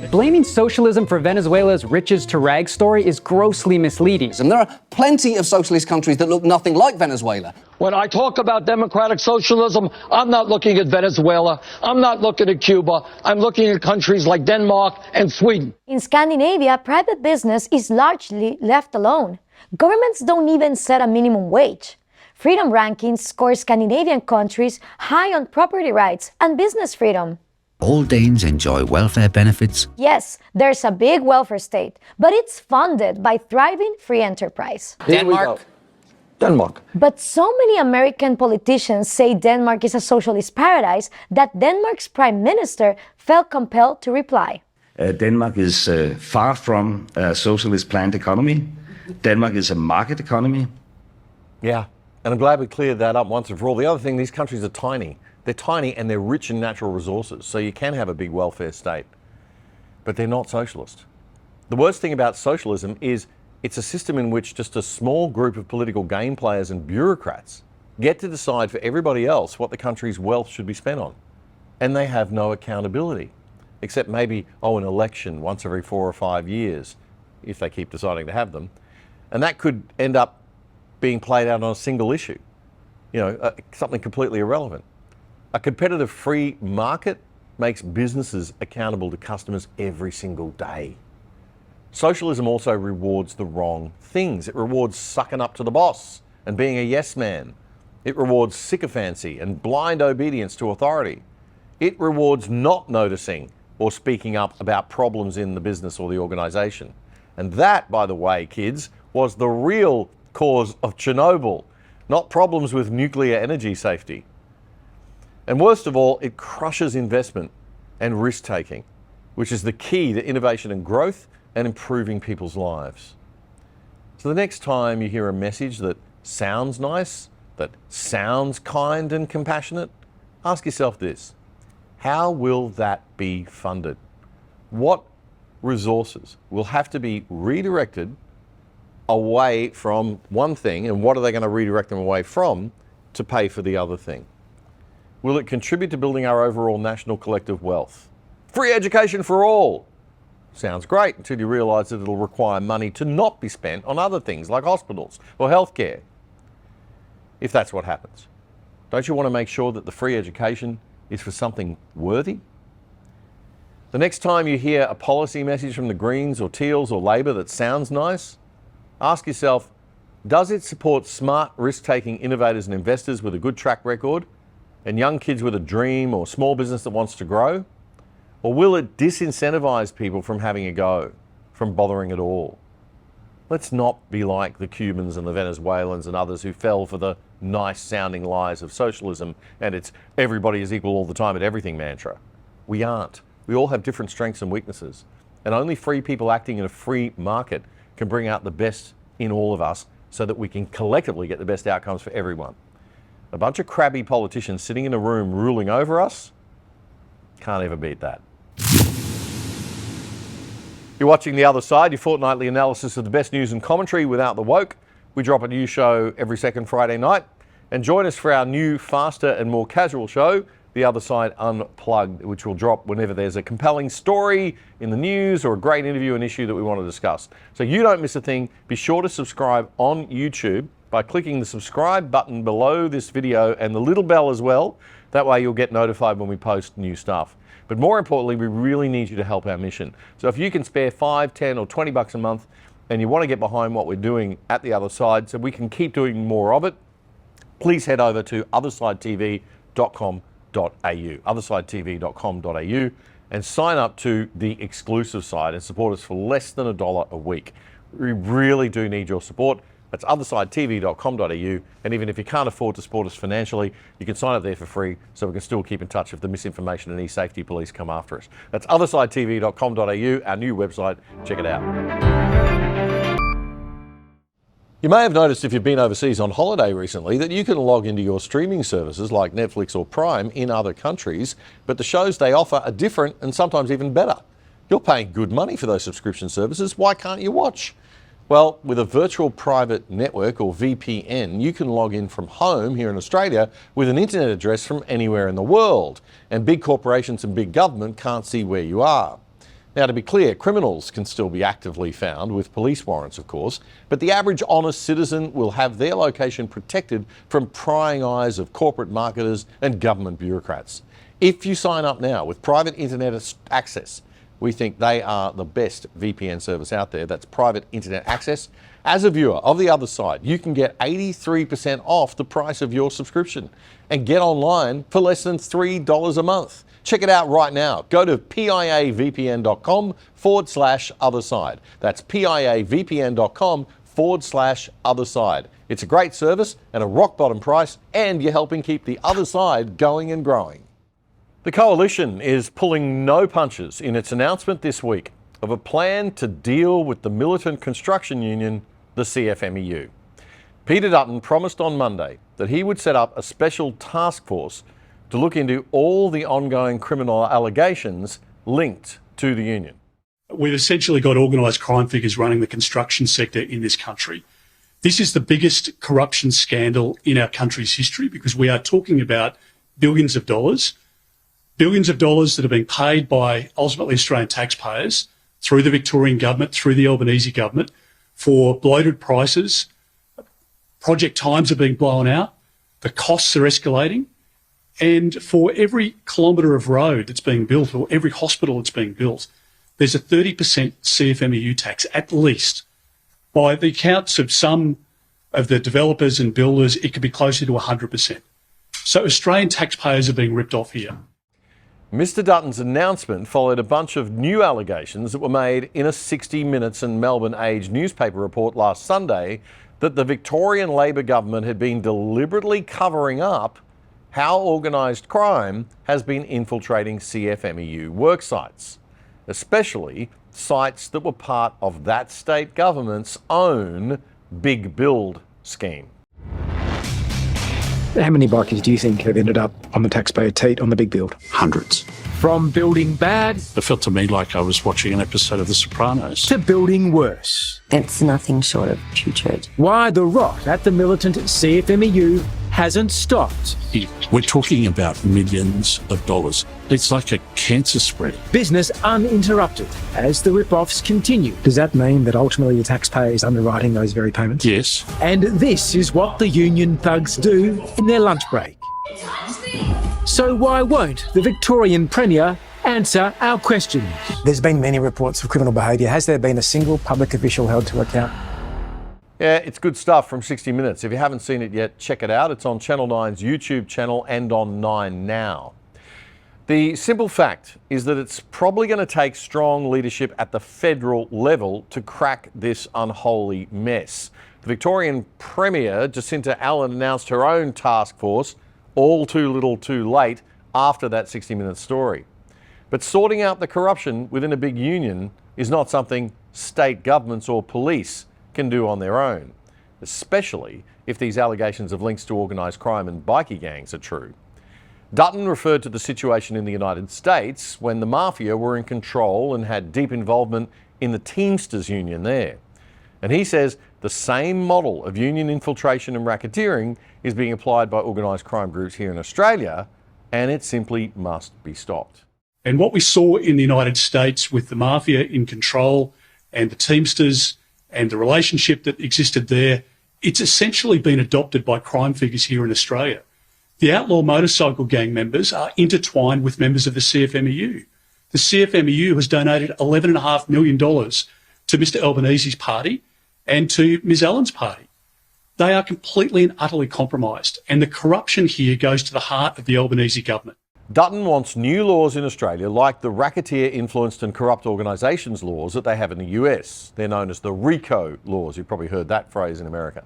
S22: Blaming socialism for Venezuela's riches to rags story is grossly misleading.
S23: And there are plenty of socialist countries that look nothing like Venezuela.
S24: When I talk about democratic socialism, I'm not looking at Venezuela. I'm not looking at Cuba. I'm looking at countries like Denmark and Sweden.
S14: In Scandinavia, private business is largely left alone. Governments don't even set a minimum wage. Freedom Rankings scores Scandinavian countries high on property rights and business freedom.
S2: All Danes enjoy welfare benefits.
S14: Yes, there's a big welfare state, but it's funded by thriving free enterprise.
S23: Denmark.
S14: But so many American politicians say Denmark is a socialist paradise that Denmark's prime minister felt compelled to reply.
S3: Denmark is far from a socialist planned economy. Denmark is a market economy.
S4: Yeah, and I'm glad we cleared that up once and for all. The other thing, these countries are tiny. They're tiny and they're rich in natural resources, so you can have a big welfare state, but they're not socialist. The worst thing about socialism is it's a system in which just a small group of political game players and bureaucrats get to decide for everybody else what the country's wealth should be spent on. And they have no accountability, except maybe, an election once every 4 or 5 years, if they keep deciding to have them. And that could end up being played out on a single issue, something completely irrelevant. A competitive free market makes businesses accountable to customers every single day. Socialism also rewards the wrong things. It rewards sucking up to the boss and being a yes man. It rewards sycophancy and blind obedience to authority. It rewards not noticing or speaking up about problems in the business or the organisation. And that, by the way, kids, was the real cause of Chernobyl, not problems with nuclear energy safety. And worst of all, it crushes investment and risk-taking, which is the key to innovation and growth and improving people's lives. So the next time you hear a message that sounds nice, that sounds kind and compassionate, ask yourself this: how will that be funded? What resources will have to be redirected away from one thing, and what are they going to redirect them away from to pay for the other thing? Will it contribute to building our overall national collective wealth? Free education for all. Sounds great until you realise that it'll require money to not be spent on other things like hospitals or healthcare. If that's what happens, don't you want to make sure that the free education is for something worthy? The next time you hear a policy message from the Greens or Teals or Labor that sounds nice, ask yourself, does it support smart, risk-taking innovators and investors with a good track record, and young kids with a dream or small business that wants to grow? Or will it disincentivise people from having a go, from bothering at all? Let's not be like the Cubans and the Venezuelans and others who fell for the nice-sounding lies of socialism and its everybody is equal all the time at everything mantra. We aren't. We all have different strengths and weaknesses, and only free people acting in a free market can bring out the best in all of us so that we can collectively get the best outcomes for everyone. A bunch of crabby politicians sitting in a room ruling over us, can't ever beat that. You're watching The Other Side, your fortnightly analysis of the best news and commentary without the woke. We drop a new show every second Friday night. And join us for our new, faster and more casual show, The Other Side Unplugged, which will drop whenever there's a compelling story in the news or a great interview, an issue that we want to discuss. So you don't miss a thing. Be sure to subscribe on YouTube by clicking the subscribe button below this video and the little bell as well. That way you'll get notified when we post new stuff. But more importantly, we really need you to help our mission. So if you can spare $5, $10 or $20 a month and you want to get behind what we're doing at The Other Side so we can keep doing more of it, please head over to othersidetv.com.au, othersidetv.com.au, and sign up to the exclusive side and support us for less than $1 a week. We really do need your support. That's othersidetv.com.au, and even if you can't afford to support us financially, you can sign up there for free so we can still keep in touch if the misinformation and eSafety police come after us. That's othersidetv.com.au, our new website. Check it out. You may have noticed if you've been overseas on holiday recently that you can log into your streaming services like Netflix or Prime in other countries, but the shows they offer are different and sometimes even better. You're paying good money for those subscription services. Why can't you watch? Well, with a virtual private network or VPN, you can log in from home here in Australia with an internet address from anywhere in the world, and big corporations and big government can't see where you are. Now, to be clear, criminals can still be actively found with police warrants, of course, but the average honest citizen will have their location protected from prying eyes of corporate marketers and government bureaucrats. If you sign up now with private internet access, We think they are the best VPN service out there. That's private internet access. As a viewer of The Other Side, you can get 83% off the price of your subscription and get online for less than $3 a month. Check it out right now. Go to piavpn.com/otherside. That's piavpn.com/otherside. It's a great service and a rock bottom price, and you're helping keep The Other Side going and growing. The Coalition is pulling no punches in its announcement this week of a plan to deal with the militant construction union, the CFMEU. Peter Dutton promised on Monday that he would set up a special task force to look into all the ongoing criminal allegations linked to the union.
S5: We've essentially got organised crime figures running the construction sector in this country. This is the biggest corruption scandal in our country's history, because we are talking about billions of dollars that are being paid by ultimately Australian taxpayers through the Victorian government, through the Albanese government, for bloated prices. Project times are being blown out. The costs are escalating. And for every kilometre of road that's being built, or every hospital that's being built, there's a 30% CFMEU tax, at least. By the accounts of some of the developers and builders, it could be closer to 100%. So Australian taxpayers are being ripped off here.
S4: Mr. Dutton's announcement followed a bunch of new allegations that were made in a 60 Minutes and Melbourne Age newspaper report last Sunday that the Victorian Labor government had been deliberately covering up how organised crime has been infiltrating CFMEU work sites, especially sites that were part of that state government's own big build scheme.
S6: How many bikies do you think have ended up on the taxpayer teat on the big build?
S7: Hundreds.
S6: From building bad...
S7: It felt to me like I was watching an episode of The Sopranos.
S6: ...to building worse.
S15: It's nothing short of putrid.
S6: Why the rot at the militant CFMEU hasn't stopped.
S7: We're talking about millions of dollars. It's like a cancer spread.
S6: Business uninterrupted as the rip-offs continue. Does that mean that ultimately the taxpayer is underwriting those very payments?
S7: Yes.
S6: And this is what the union thugs do in their lunch break. So why won't the Victorian Premier answer our questions?
S9: There's been many reports of criminal behaviour. Has there been a single public official held to account?
S4: Yeah, it's good stuff from 60 Minutes. If you haven't seen it yet, check it out. It's on Channel 9's YouTube channel and on 9 Now. The simple fact is that it's probably going to take strong leadership at the federal level to crack this unholy mess. The Victorian Premier, Jacinta Allen, announced her own task force, all too little too late, after that 60 Minutes story. But sorting out the corruption within a big union is not something state governments or police can do on their own, especially if these allegations of links to organised crime and bikie gangs are true. Dutton referred to the situation in the United States when the mafia were in control and had deep involvement in the Teamsters union there. And he says the same model of union infiltration and racketeering is being applied by organised crime groups here in Australia, and it simply must be stopped.
S5: And what we saw in the United States with the mafia in control and the Teamsters and the relationship that existed there, it's essentially been adopted by crime figures here in Australia. The outlaw motorcycle gang members are intertwined with members of the CFMEU. The CFMEU has donated $11.5 million to Mr Albanese's party and to Ms Allen's party. They are completely and utterly compromised, and the corruption here goes to the heart of the Albanese government.
S4: Dutton wants new laws in Australia like the racketeer-influenced and corrupt organisations laws that they have in the US. They're known as the RICO laws. You've probably heard that phrase in America.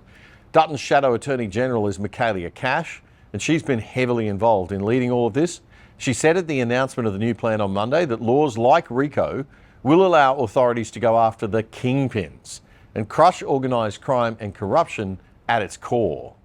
S4: Dutton's shadow Attorney General is Michaelia Cash, and she's been heavily involved in leading all of this. She said at the announcement of the new plan on Monday that laws like RICO will allow authorities to go after the kingpins and crush organised crime and corruption at its core.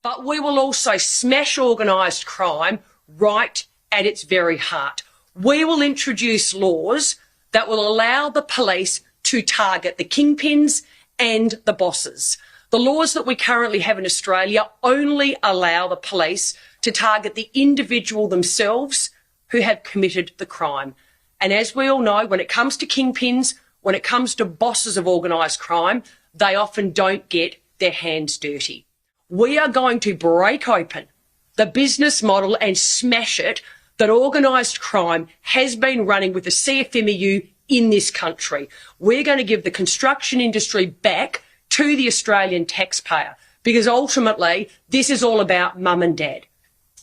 S25: But we will also smash organised crime right at its very heart. We will introduce laws that will allow the police to target the kingpins and the bosses. The laws that we currently have in Australia only allow the police to target the individual themselves who have committed the crime. And as we all know, when it comes to kingpins, when it comes to bosses of organised crime, they often don't get their hands dirty. We are going to break open the business model and smash it that organised crime has been running with the CFMEU in this country. We're going to give the construction industry back to the Australian taxpayer, because ultimately this is all about mum and dad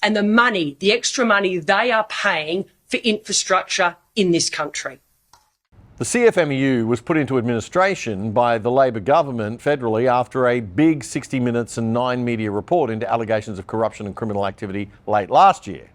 S25: and the money, the extra money they are paying for infrastructure in this country.
S4: The CFMEU was put into administration by the Labor government federally after a big 60 Minutes and 9 Media report into allegations of corruption and criminal activity late last year.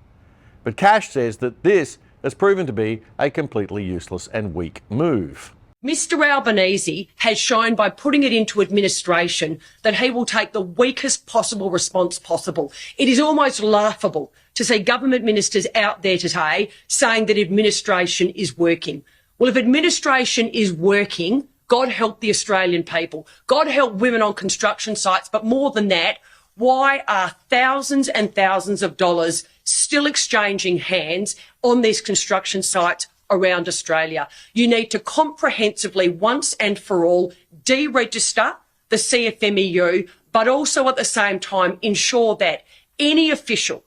S4: But Cash says that this has proven to be a completely useless and weak move.
S25: Mr Albanese has shown by putting it into administration that he will take the weakest possible response possible. It is almost laughable to see government ministers out there today saying that administration is working. Well, if administration is working, God help the Australian people. God help women on construction sites. But more than that, why are thousands and thousands of dollars still exchanging hands on these construction sites around Australia? You need to comprehensively, once and for all, deregister the CFMEU, but also at the same time ensure that any official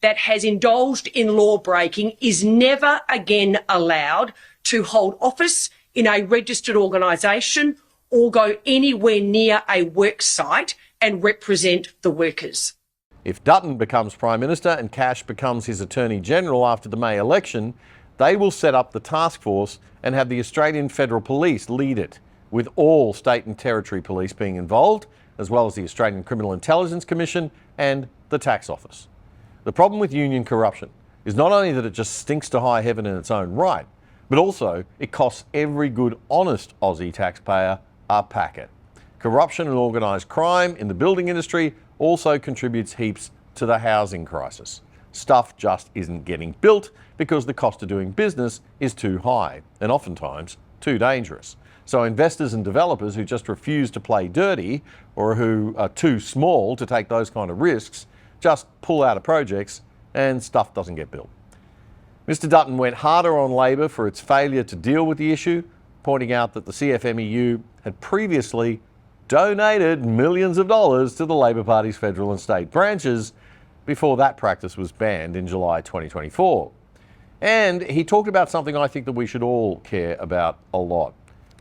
S25: that has indulged in law breaking is never again allowed to hold office in a registered organisation or go anywhere near a work site and represent the workers.
S4: If Dutton becomes Prime Minister and Cash becomes his Attorney General after the May election, they will set up the task force and have the Australian Federal Police lead it, with all state and territory police being involved, as well as the Australian Criminal Intelligence Commission and the Tax Office. The problem with union corruption is not only that it just stinks to high heaven in its own right, but also it costs every good, honest Aussie taxpayer a packet. Corruption and organised crime in the building industry also contributes heaps to the housing crisis. Stuff just isn't getting built because the cost of doing business is too high and oftentimes too dangerous. So investors and developers who just refuse to play dirty or who are too small to take those kind of risks just pull out of projects and stuff doesn't get built. Mr Dutton went harder on Labor for its failure to deal with the issue, pointing out that the CFMEU had previously donated millions of dollars to the Labor Party's federal and state branches before that practice was banned in July 2024. And he talked about something I think that we should all care about a lot: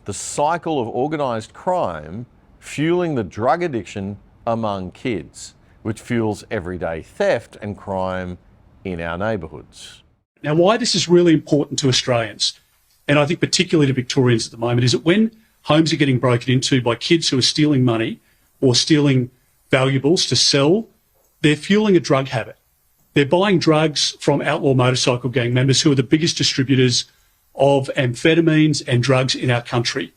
S4: the cycle of organised crime fueling the drug addiction among kids, which fuels everyday theft and crime in our neighbourhoods.
S5: Now, why this is really important to Australians, and I think particularly to Victorians at the moment, is that when homes are getting broken into by kids who are stealing money or stealing valuables to sell, they're fueling a drug habit. They're buying drugs from outlaw motorcycle gang members who are the biggest distributors of amphetamines and drugs in our country.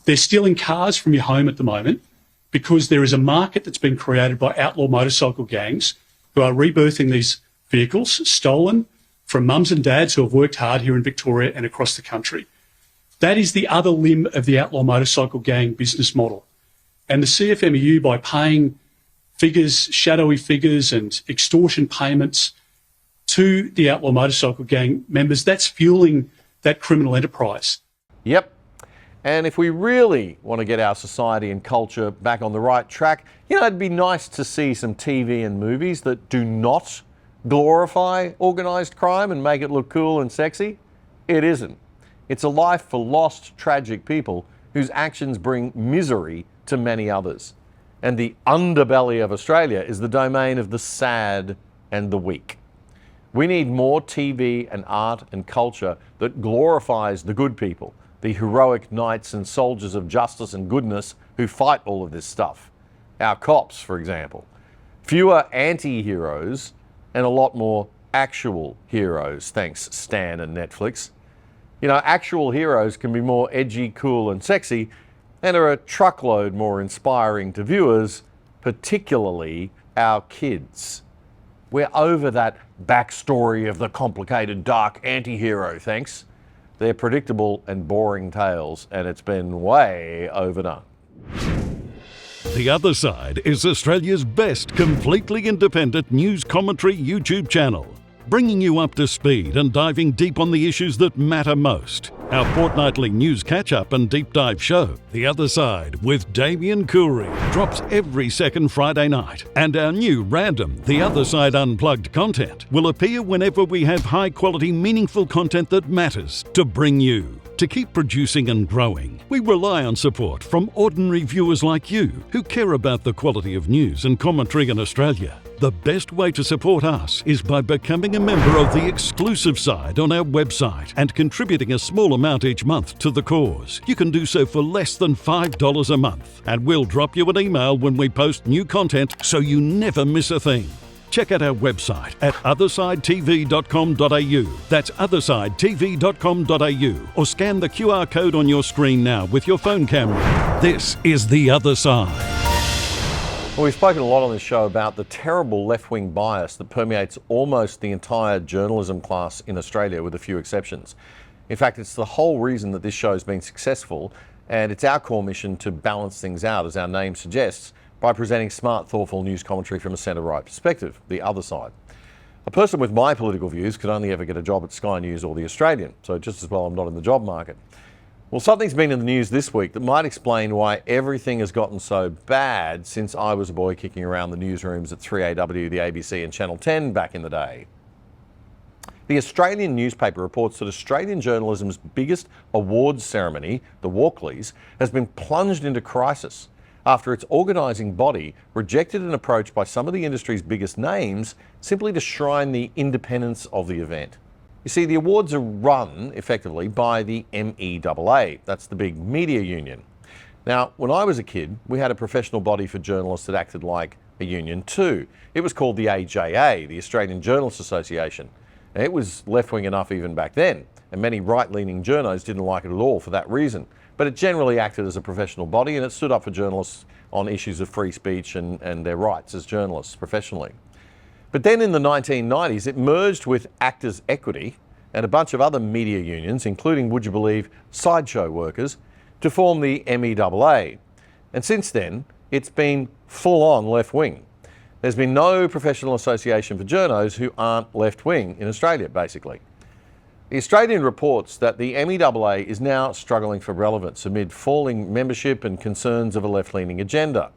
S5: They're stealing cars from your home at the moment because there is a market that's been created by outlaw motorcycle gangs who are rebirthing these vehicles stolen from mums and dads who have worked hard here in Victoria and across the country. That is the other limb of the outlaw motorcycle gang business model. And the CFMEU, by paying figures, shadowy figures and extortion payments to the outlaw motorcycle gang members, that's fueling that criminal enterprise.
S4: Yep. And if we really want to get our society and culture back on the right track, you know, it'd be nice to see some TV and movies that do not glorify organised crime and make it look cool and sexy. It isn't. It's a life for lost, tragic people whose actions bring misery to many others. And the underbelly of Australia is the domain of the sad and the weak. We need more TV and art and culture that glorifies the good people, the heroic knights and soldiers of justice and goodness who fight all of this stuff. Our cops, for example. Fewer anti-heroes and a lot more actual heroes, thanks Stan and Netflix. You know, actual heroes can be more edgy, cool and sexy and are a truckload more inspiring to viewers, particularly our kids. We're over that backstory of the complicated, dark anti-hero, thanks. They're predictable and boring tales, and it's been way overdone.
S8: The Other Side is Australia's best completely independent news commentary YouTube channel, bringing you up to speed and diving deep on the issues that matter most. Our fortnightly news catch-up and deep dive show, The Other Side with Damien Cooley, drops every second Friday night. And our new random The Other Side Unplugged content will appear whenever we have high-quality, meaningful content that matters to bring you. To keep producing and growing, we rely on support from ordinary viewers like you who care about the quality of news and commentary in Australia. The best way to support us is by becoming a member of the exclusive side on our website and contributing a small amount each month to the cause. You can do so for less than $5 a month, and we'll drop you an email when we post new content so you never miss a thing. Check out our website at othersidetv.com.au. That's othersidetv.com.au, or scan the QR code on your screen now with your phone camera. This is The Other Side.
S4: Well, we've spoken a lot on this show about the terrible left-wing bias that permeates almost the entire journalism class in Australia, with a few exceptions. In fact, it's the whole reason that this show has been successful, and it's our core mission to balance things out, as our name suggests, by presenting smart, thoughtful news commentary from a centre-right perspective, the other side. A person with my political views could only ever get a job at Sky News or The Australian, so just as well I'm not in the job market. Well, something's been in the news this week that might explain why everything has gotten so bad since I was a boy kicking around the newsrooms at 3AW, the ABC and Channel 10 back in the day. The Australian newspaper reports that Australian journalism's biggest awards ceremony, the Walkleys, has been plunged into crisis after its organising body rejected an approach by some of the industry's biggest names simply to shrine the independence of the event. You see, the awards are run, effectively, by the MEAA. That's the big media union. Now, when I was a kid, we had a professional body for journalists that acted like a union too. It was called the AJA, the Australian Journalists Association. And it was left-wing enough even back then, and many right-leaning journos didn't like it at all for that reason. But it generally acted as a professional body, and it stood up for journalists on issues of free speech and their rights as journalists professionally. But then in the 1990s, it merged with Actors Equity and a bunch of other media unions, including, would you believe, sideshow workers, to form the MEAA. And since then, it's been full-on left-wing. There's been no professional association for journos who aren't left-wing in Australia, basically. The Australian reports that the MEAA is now struggling for relevance amid falling membership and concerns of a left-leaning agenda.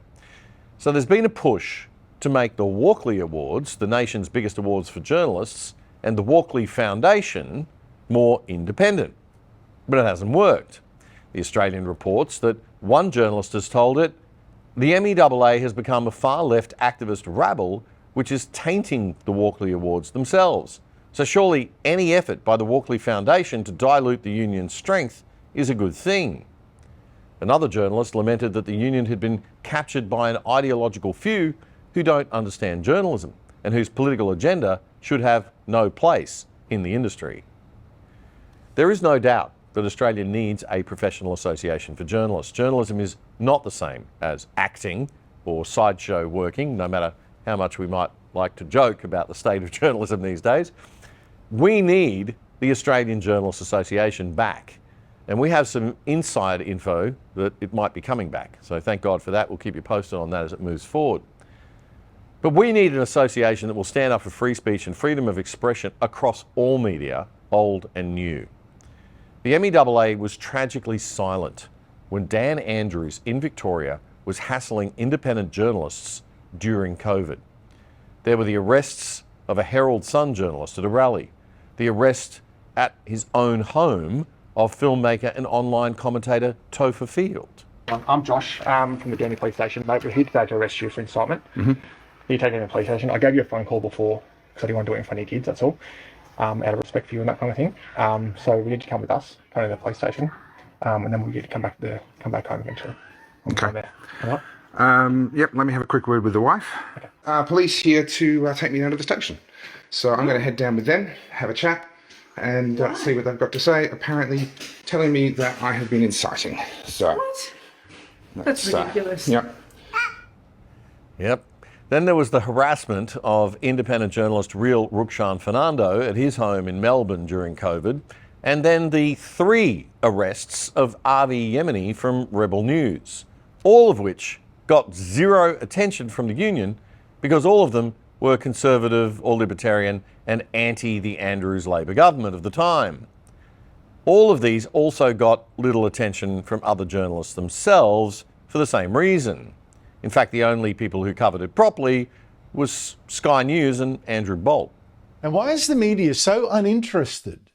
S4: So there's been a push to make the Walkley Awards, the nation's biggest awards for journalists, and the Walkley Foundation more independent. But it hasn't worked. The Australian reports that one journalist has told it, the MEAA has become a far-left activist rabble which is tainting the Walkley Awards themselves. So surely any effort by the Walkley Foundation to dilute the union's strength is a good thing. Another journalist lamented that the union had been captured by an ideological few who don't understand journalism and whose political agenda should have no place in the industry. There is no doubt that Australia needs a professional association for journalists. Journalism is not the same as acting or sideshow working, no matter how much we might like to joke about the state of journalism these days. We need the Australian Journalists Association back, and we have some inside info that it might be coming back. So thank God for that. We'll keep you posted on that as it moves forward. But we need an association that will stand up for free speech and freedom of expression across all media, old and new. The MEAA was tragically silent when Dan Andrews in Victoria was hassling independent journalists during COVID. There were the arrests of a Herald Sun journalist at a rally, the arrest at his own home of filmmaker and online commentator Topher Field.
S10: I'm Josh from the Danny Police Station. Mate, we're here today to arrest you for incitement. You taken to the police station. I gave you a phone call before because I didn't want to do it in front of your kids, that's all. Out of respect for you and that kind of thing. So we need to come with us, come to the police station, and then we get to come back home eventually.
S11: Okay.
S10: All right?
S11: Yep, let me have a quick word with the wife.
S10: Okay.
S11: Police here to take me down to the station. So I'm going to head down with them, have a chat, and see what they've got to say. Apparently telling me that I have been inciting. So
S13: what? That's ridiculous.
S4: Yep. Then there was the harassment of independent journalist Real Rukshan Fernando at his home in Melbourne during COVID. And then the 3 arrests of Avi Yemeni from Rebel News, all of which got zero attention from the union because all of them were conservative or libertarian and anti the Andrews Labor government of the time. All of these also got little attention from other journalists themselves for the same reason. In fact, the only people who covered it properly was Sky News and Andrew Bolt.
S1: And why is the media so uninterested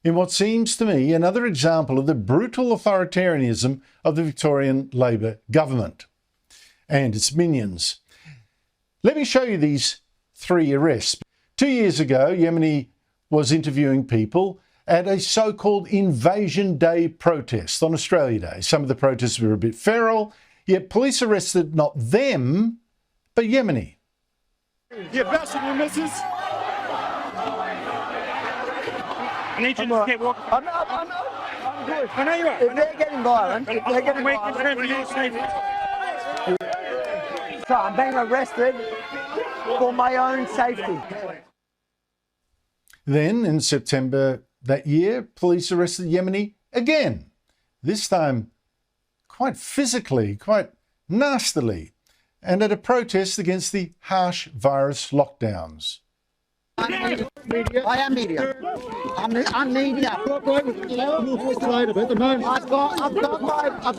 S1: in what seems to me another example of the brutal authoritarianism of the Victorian Labor government and its minions? Let me show you these 3 arrests. 2 years ago, Yemeni was interviewing people at a so-called Invasion Day protest on Australia Day. Some of the protests were a bit feral, yet police arrested not them, but Yemeni.
S18: Your best and your missus. I need you to keep walking. I'm good. I know you are. If they're getting violent, so I'm being arrested for my own safety.
S1: Then, in September that year, police arrested Yemeni again, this time quite physically, quite nastily, and at a protest against the harsh virus lockdowns.
S18: I am media. I'm media. I've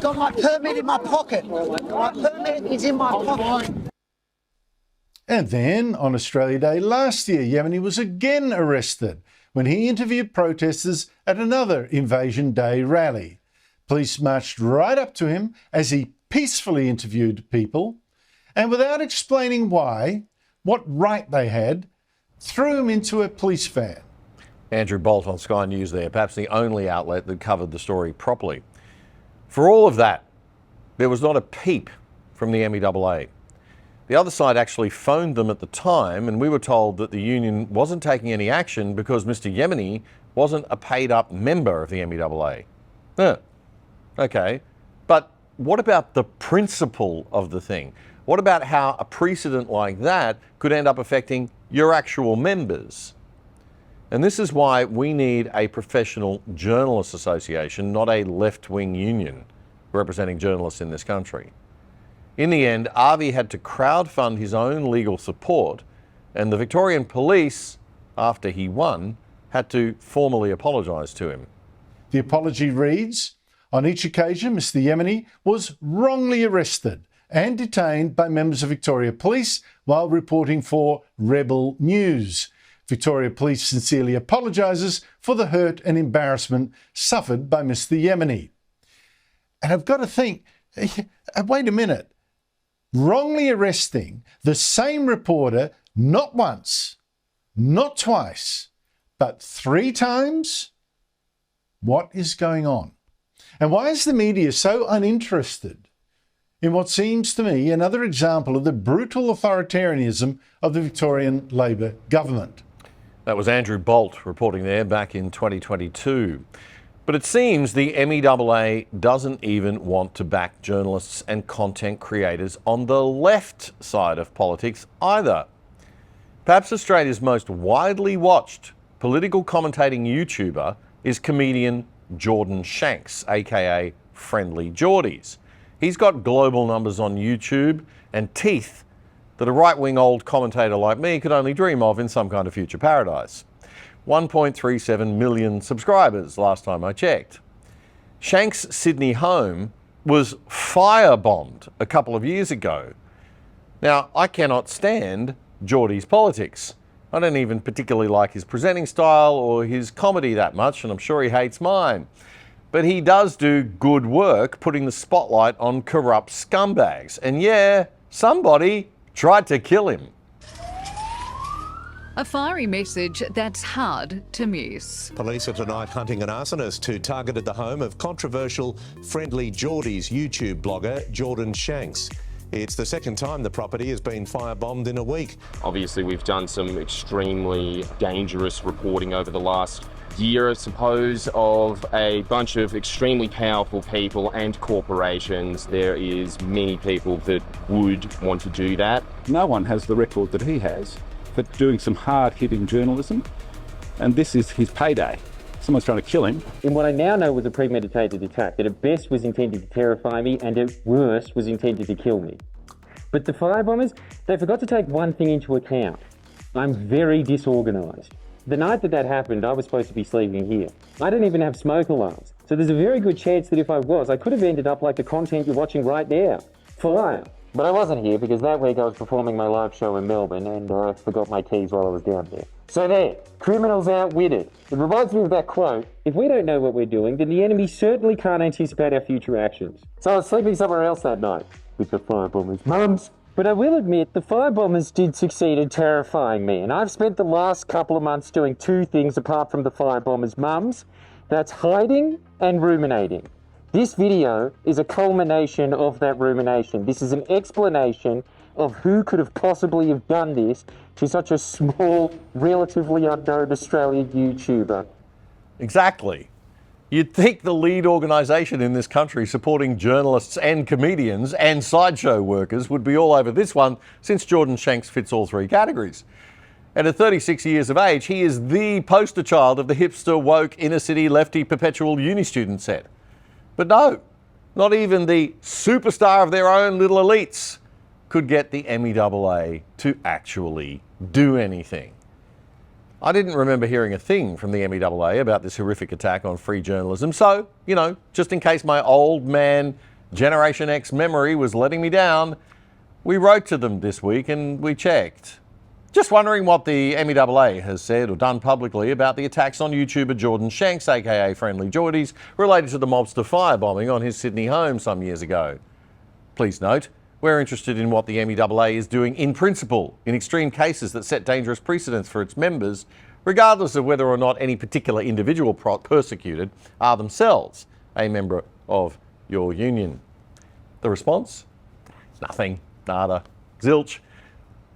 S18: got my permit in my pocket. My permit is in my pocket.
S1: And then, on Australia Day last year, Yemeni was again arrested when he interviewed protesters at another Invasion Day rally. Police marched right up to him as he peacefully interviewed people, and without explaining why, what right they had, threw him into a police van.
S4: Andrew Bolt on Sky News there, perhaps the only outlet that covered the story properly. For all of that, there was not a peep from the MEAA. The other side actually phoned them at the time, and we were told that the union wasn't taking any action because Mr. Yemeni wasn't a paid-up member of the MEAA. Okay, but what about the principle of the thing? What about how a precedent like that could end up affecting your actual members? And this is why we need a professional journalists association, not a left-wing union representing journalists in this country. In the end, Avi had to crowdfund his own legal support, and the Victorian Police, after he won, had to formally apologise to him.
S1: The apology reads, on each occasion, Mr. Yemeni was wrongly arrested and detained by members of Victoria Police while reporting for Rebel News. Victoria Police sincerely apologises for the hurt and embarrassment suffered by Mr. Yemeni. And I've got to think, wait a minute, wrongly arresting the same reporter not once, not twice, but 3 times? What is going on? And why is the media so uninterested in what seems to me another example of the brutal authoritarianism of the Victorian Labor government?
S4: That was Andrew Bolt reporting there back in 2022. But it seems the MEAA doesn't even want to back journalists and content creators on the left side of politics either. Perhaps Australia's most widely watched political commentating YouTuber is comedian Jordan Shanks, aka Friendly Geordies. He's got global numbers on YouTube and teeth that a right-wing old commentator like me could only dream of in some kind of future paradise. 1.37 million subscribers last time I checked. Shanks' Sydney home was firebombed a couple of years ago. Now, I cannot stand Geordie's politics. I don't even particularly like his presenting style or his comedy that much, and I'm sure he hates mine. But he does do good work putting the spotlight on corrupt scumbags. And yeah, somebody tried to kill him.
S12: A fiery message that's hard to miss.
S16: Police are tonight hunting an arsonist who targeted the home of controversial Friendly Geordies YouTube blogger Jordan Shanks. It's the second time the property has been firebombed in a week.
S19: Obviously, we've done some extremely dangerous reporting over the last year, I suppose, of a bunch of extremely powerful people and corporations. There is many people that would want to do that.
S21: No one has the record that he has for doing some hard-hitting journalism, and this is his payday. Someone's trying to kill him.
S26: In what I now know was a premeditated attack that at best was intended to terrify me and at worst was intended to kill me. But the firebombers, they forgot to take one thing into account. I'm very disorganised. The night that happened, I was supposed to be sleeping here. I didn't even have smoke alarms. So there's a very good chance that if I was, I could have ended up like the content you're watching right now. Fire. But I wasn't here because that week I was performing my live show in Melbourne and I forgot my keys while I was down there. So there, criminals outwitted. It reminds me of that quote, if we don't know what we're doing, then the enemy certainly can't anticipate our future actions. So I was sleeping somewhere else that night with the firebombers' mums. But I will admit, the firebombers did succeed in terrifying me, and I've spent the last couple of months doing two things apart from the firebombers' mums. That's hiding and ruminating. This video is a culmination of that rumination. This is an explanation of who could have possibly have done this to such a small, relatively unknown Australian YouTuber.
S4: Exactly. You'd think the lead organisation in this country supporting journalists and comedians and sideshow workers would be all over this one, since Jordan Shanks fits all three categories. And at 36 years of age, he is the poster child of the hipster, woke, inner-city, lefty, perpetual uni student set. But no, not even the superstar of their own little elites could get the MEAA to actually do anything. I didn't remember hearing a thing from the MEAA about this horrific attack on free journalism, so, just in case my old man Generation X memory was letting me down, we wrote to them this week and we checked. Just wondering what the MEAA has said or done publicly about the attacks on YouTuber Jordan Shanks, aka Friendly Geordies, related to the mobster firebombing on his Sydney home some years ago. Please note, we're interested in what the MEAA is doing in principle, in extreme cases that set dangerous precedents for its members, regardless of whether or not any particular individual persecuted are themselves a member of your union. The response? Nothing, nada, zilch.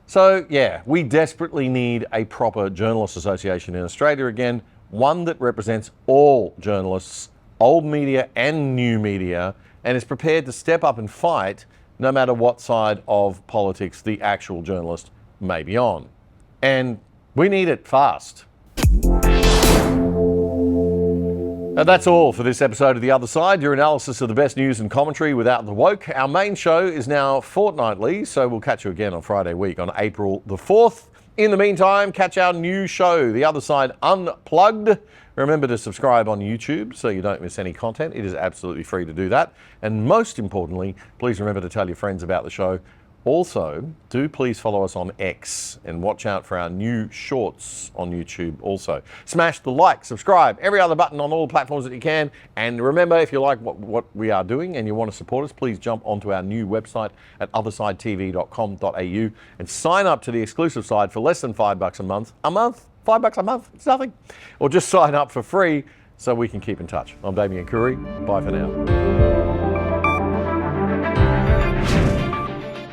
S4: So yeah, we desperately need a proper journalists association in Australia again, one that represents all journalists, old media and new media, and is prepared to step up and fight no matter what side of politics the actual journalist may be on. And we need it fast. And that's all for this episode of The Other Side, your analysis of the best news and commentary without the woke. Our main show is now fortnightly, so we'll catch you again on Friday week on April the 4th. In the meantime, catch our new show, The Other Side Unplugged. Remember to subscribe on YouTube so you don't miss any content. It is absolutely free to do that. And most importantly, please remember to tell your friends about the show. Also, do please follow us on X and watch out for our new shorts on YouTube also. Smash the like, subscribe, every other button on all the platforms that you can. And remember, if you like what we are doing and you want to support us, please jump onto our new website at othersidetv.com.au and sign up to the exclusive side for less than $5 a month. $5 a month, it's nothing. Or just sign up for free so we can keep in touch. I'm Damien Curry. Bye for now.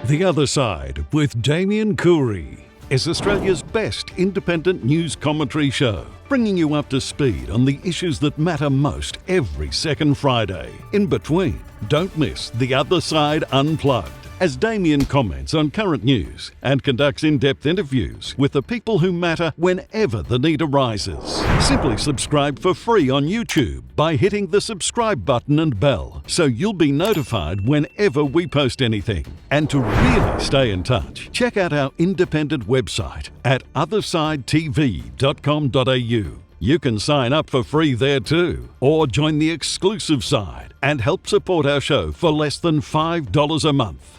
S8: The Other Side with Damien Curry is Australia's best independent news commentary show, bringing you up to speed on the issues that matter most every second Friday. In between, don't miss The Other Side Unplugged, as Damien comments on current news and conducts in-depth interviews with the people who matter whenever the need arises. Simply subscribe for free on YouTube by hitting the subscribe button and bell so you'll be notified whenever we post anything. And to really stay in touch, check out our independent website at othersidetv.com.au. You can sign up for free there too, or join the exclusive side and help support our show for less than $5 a month.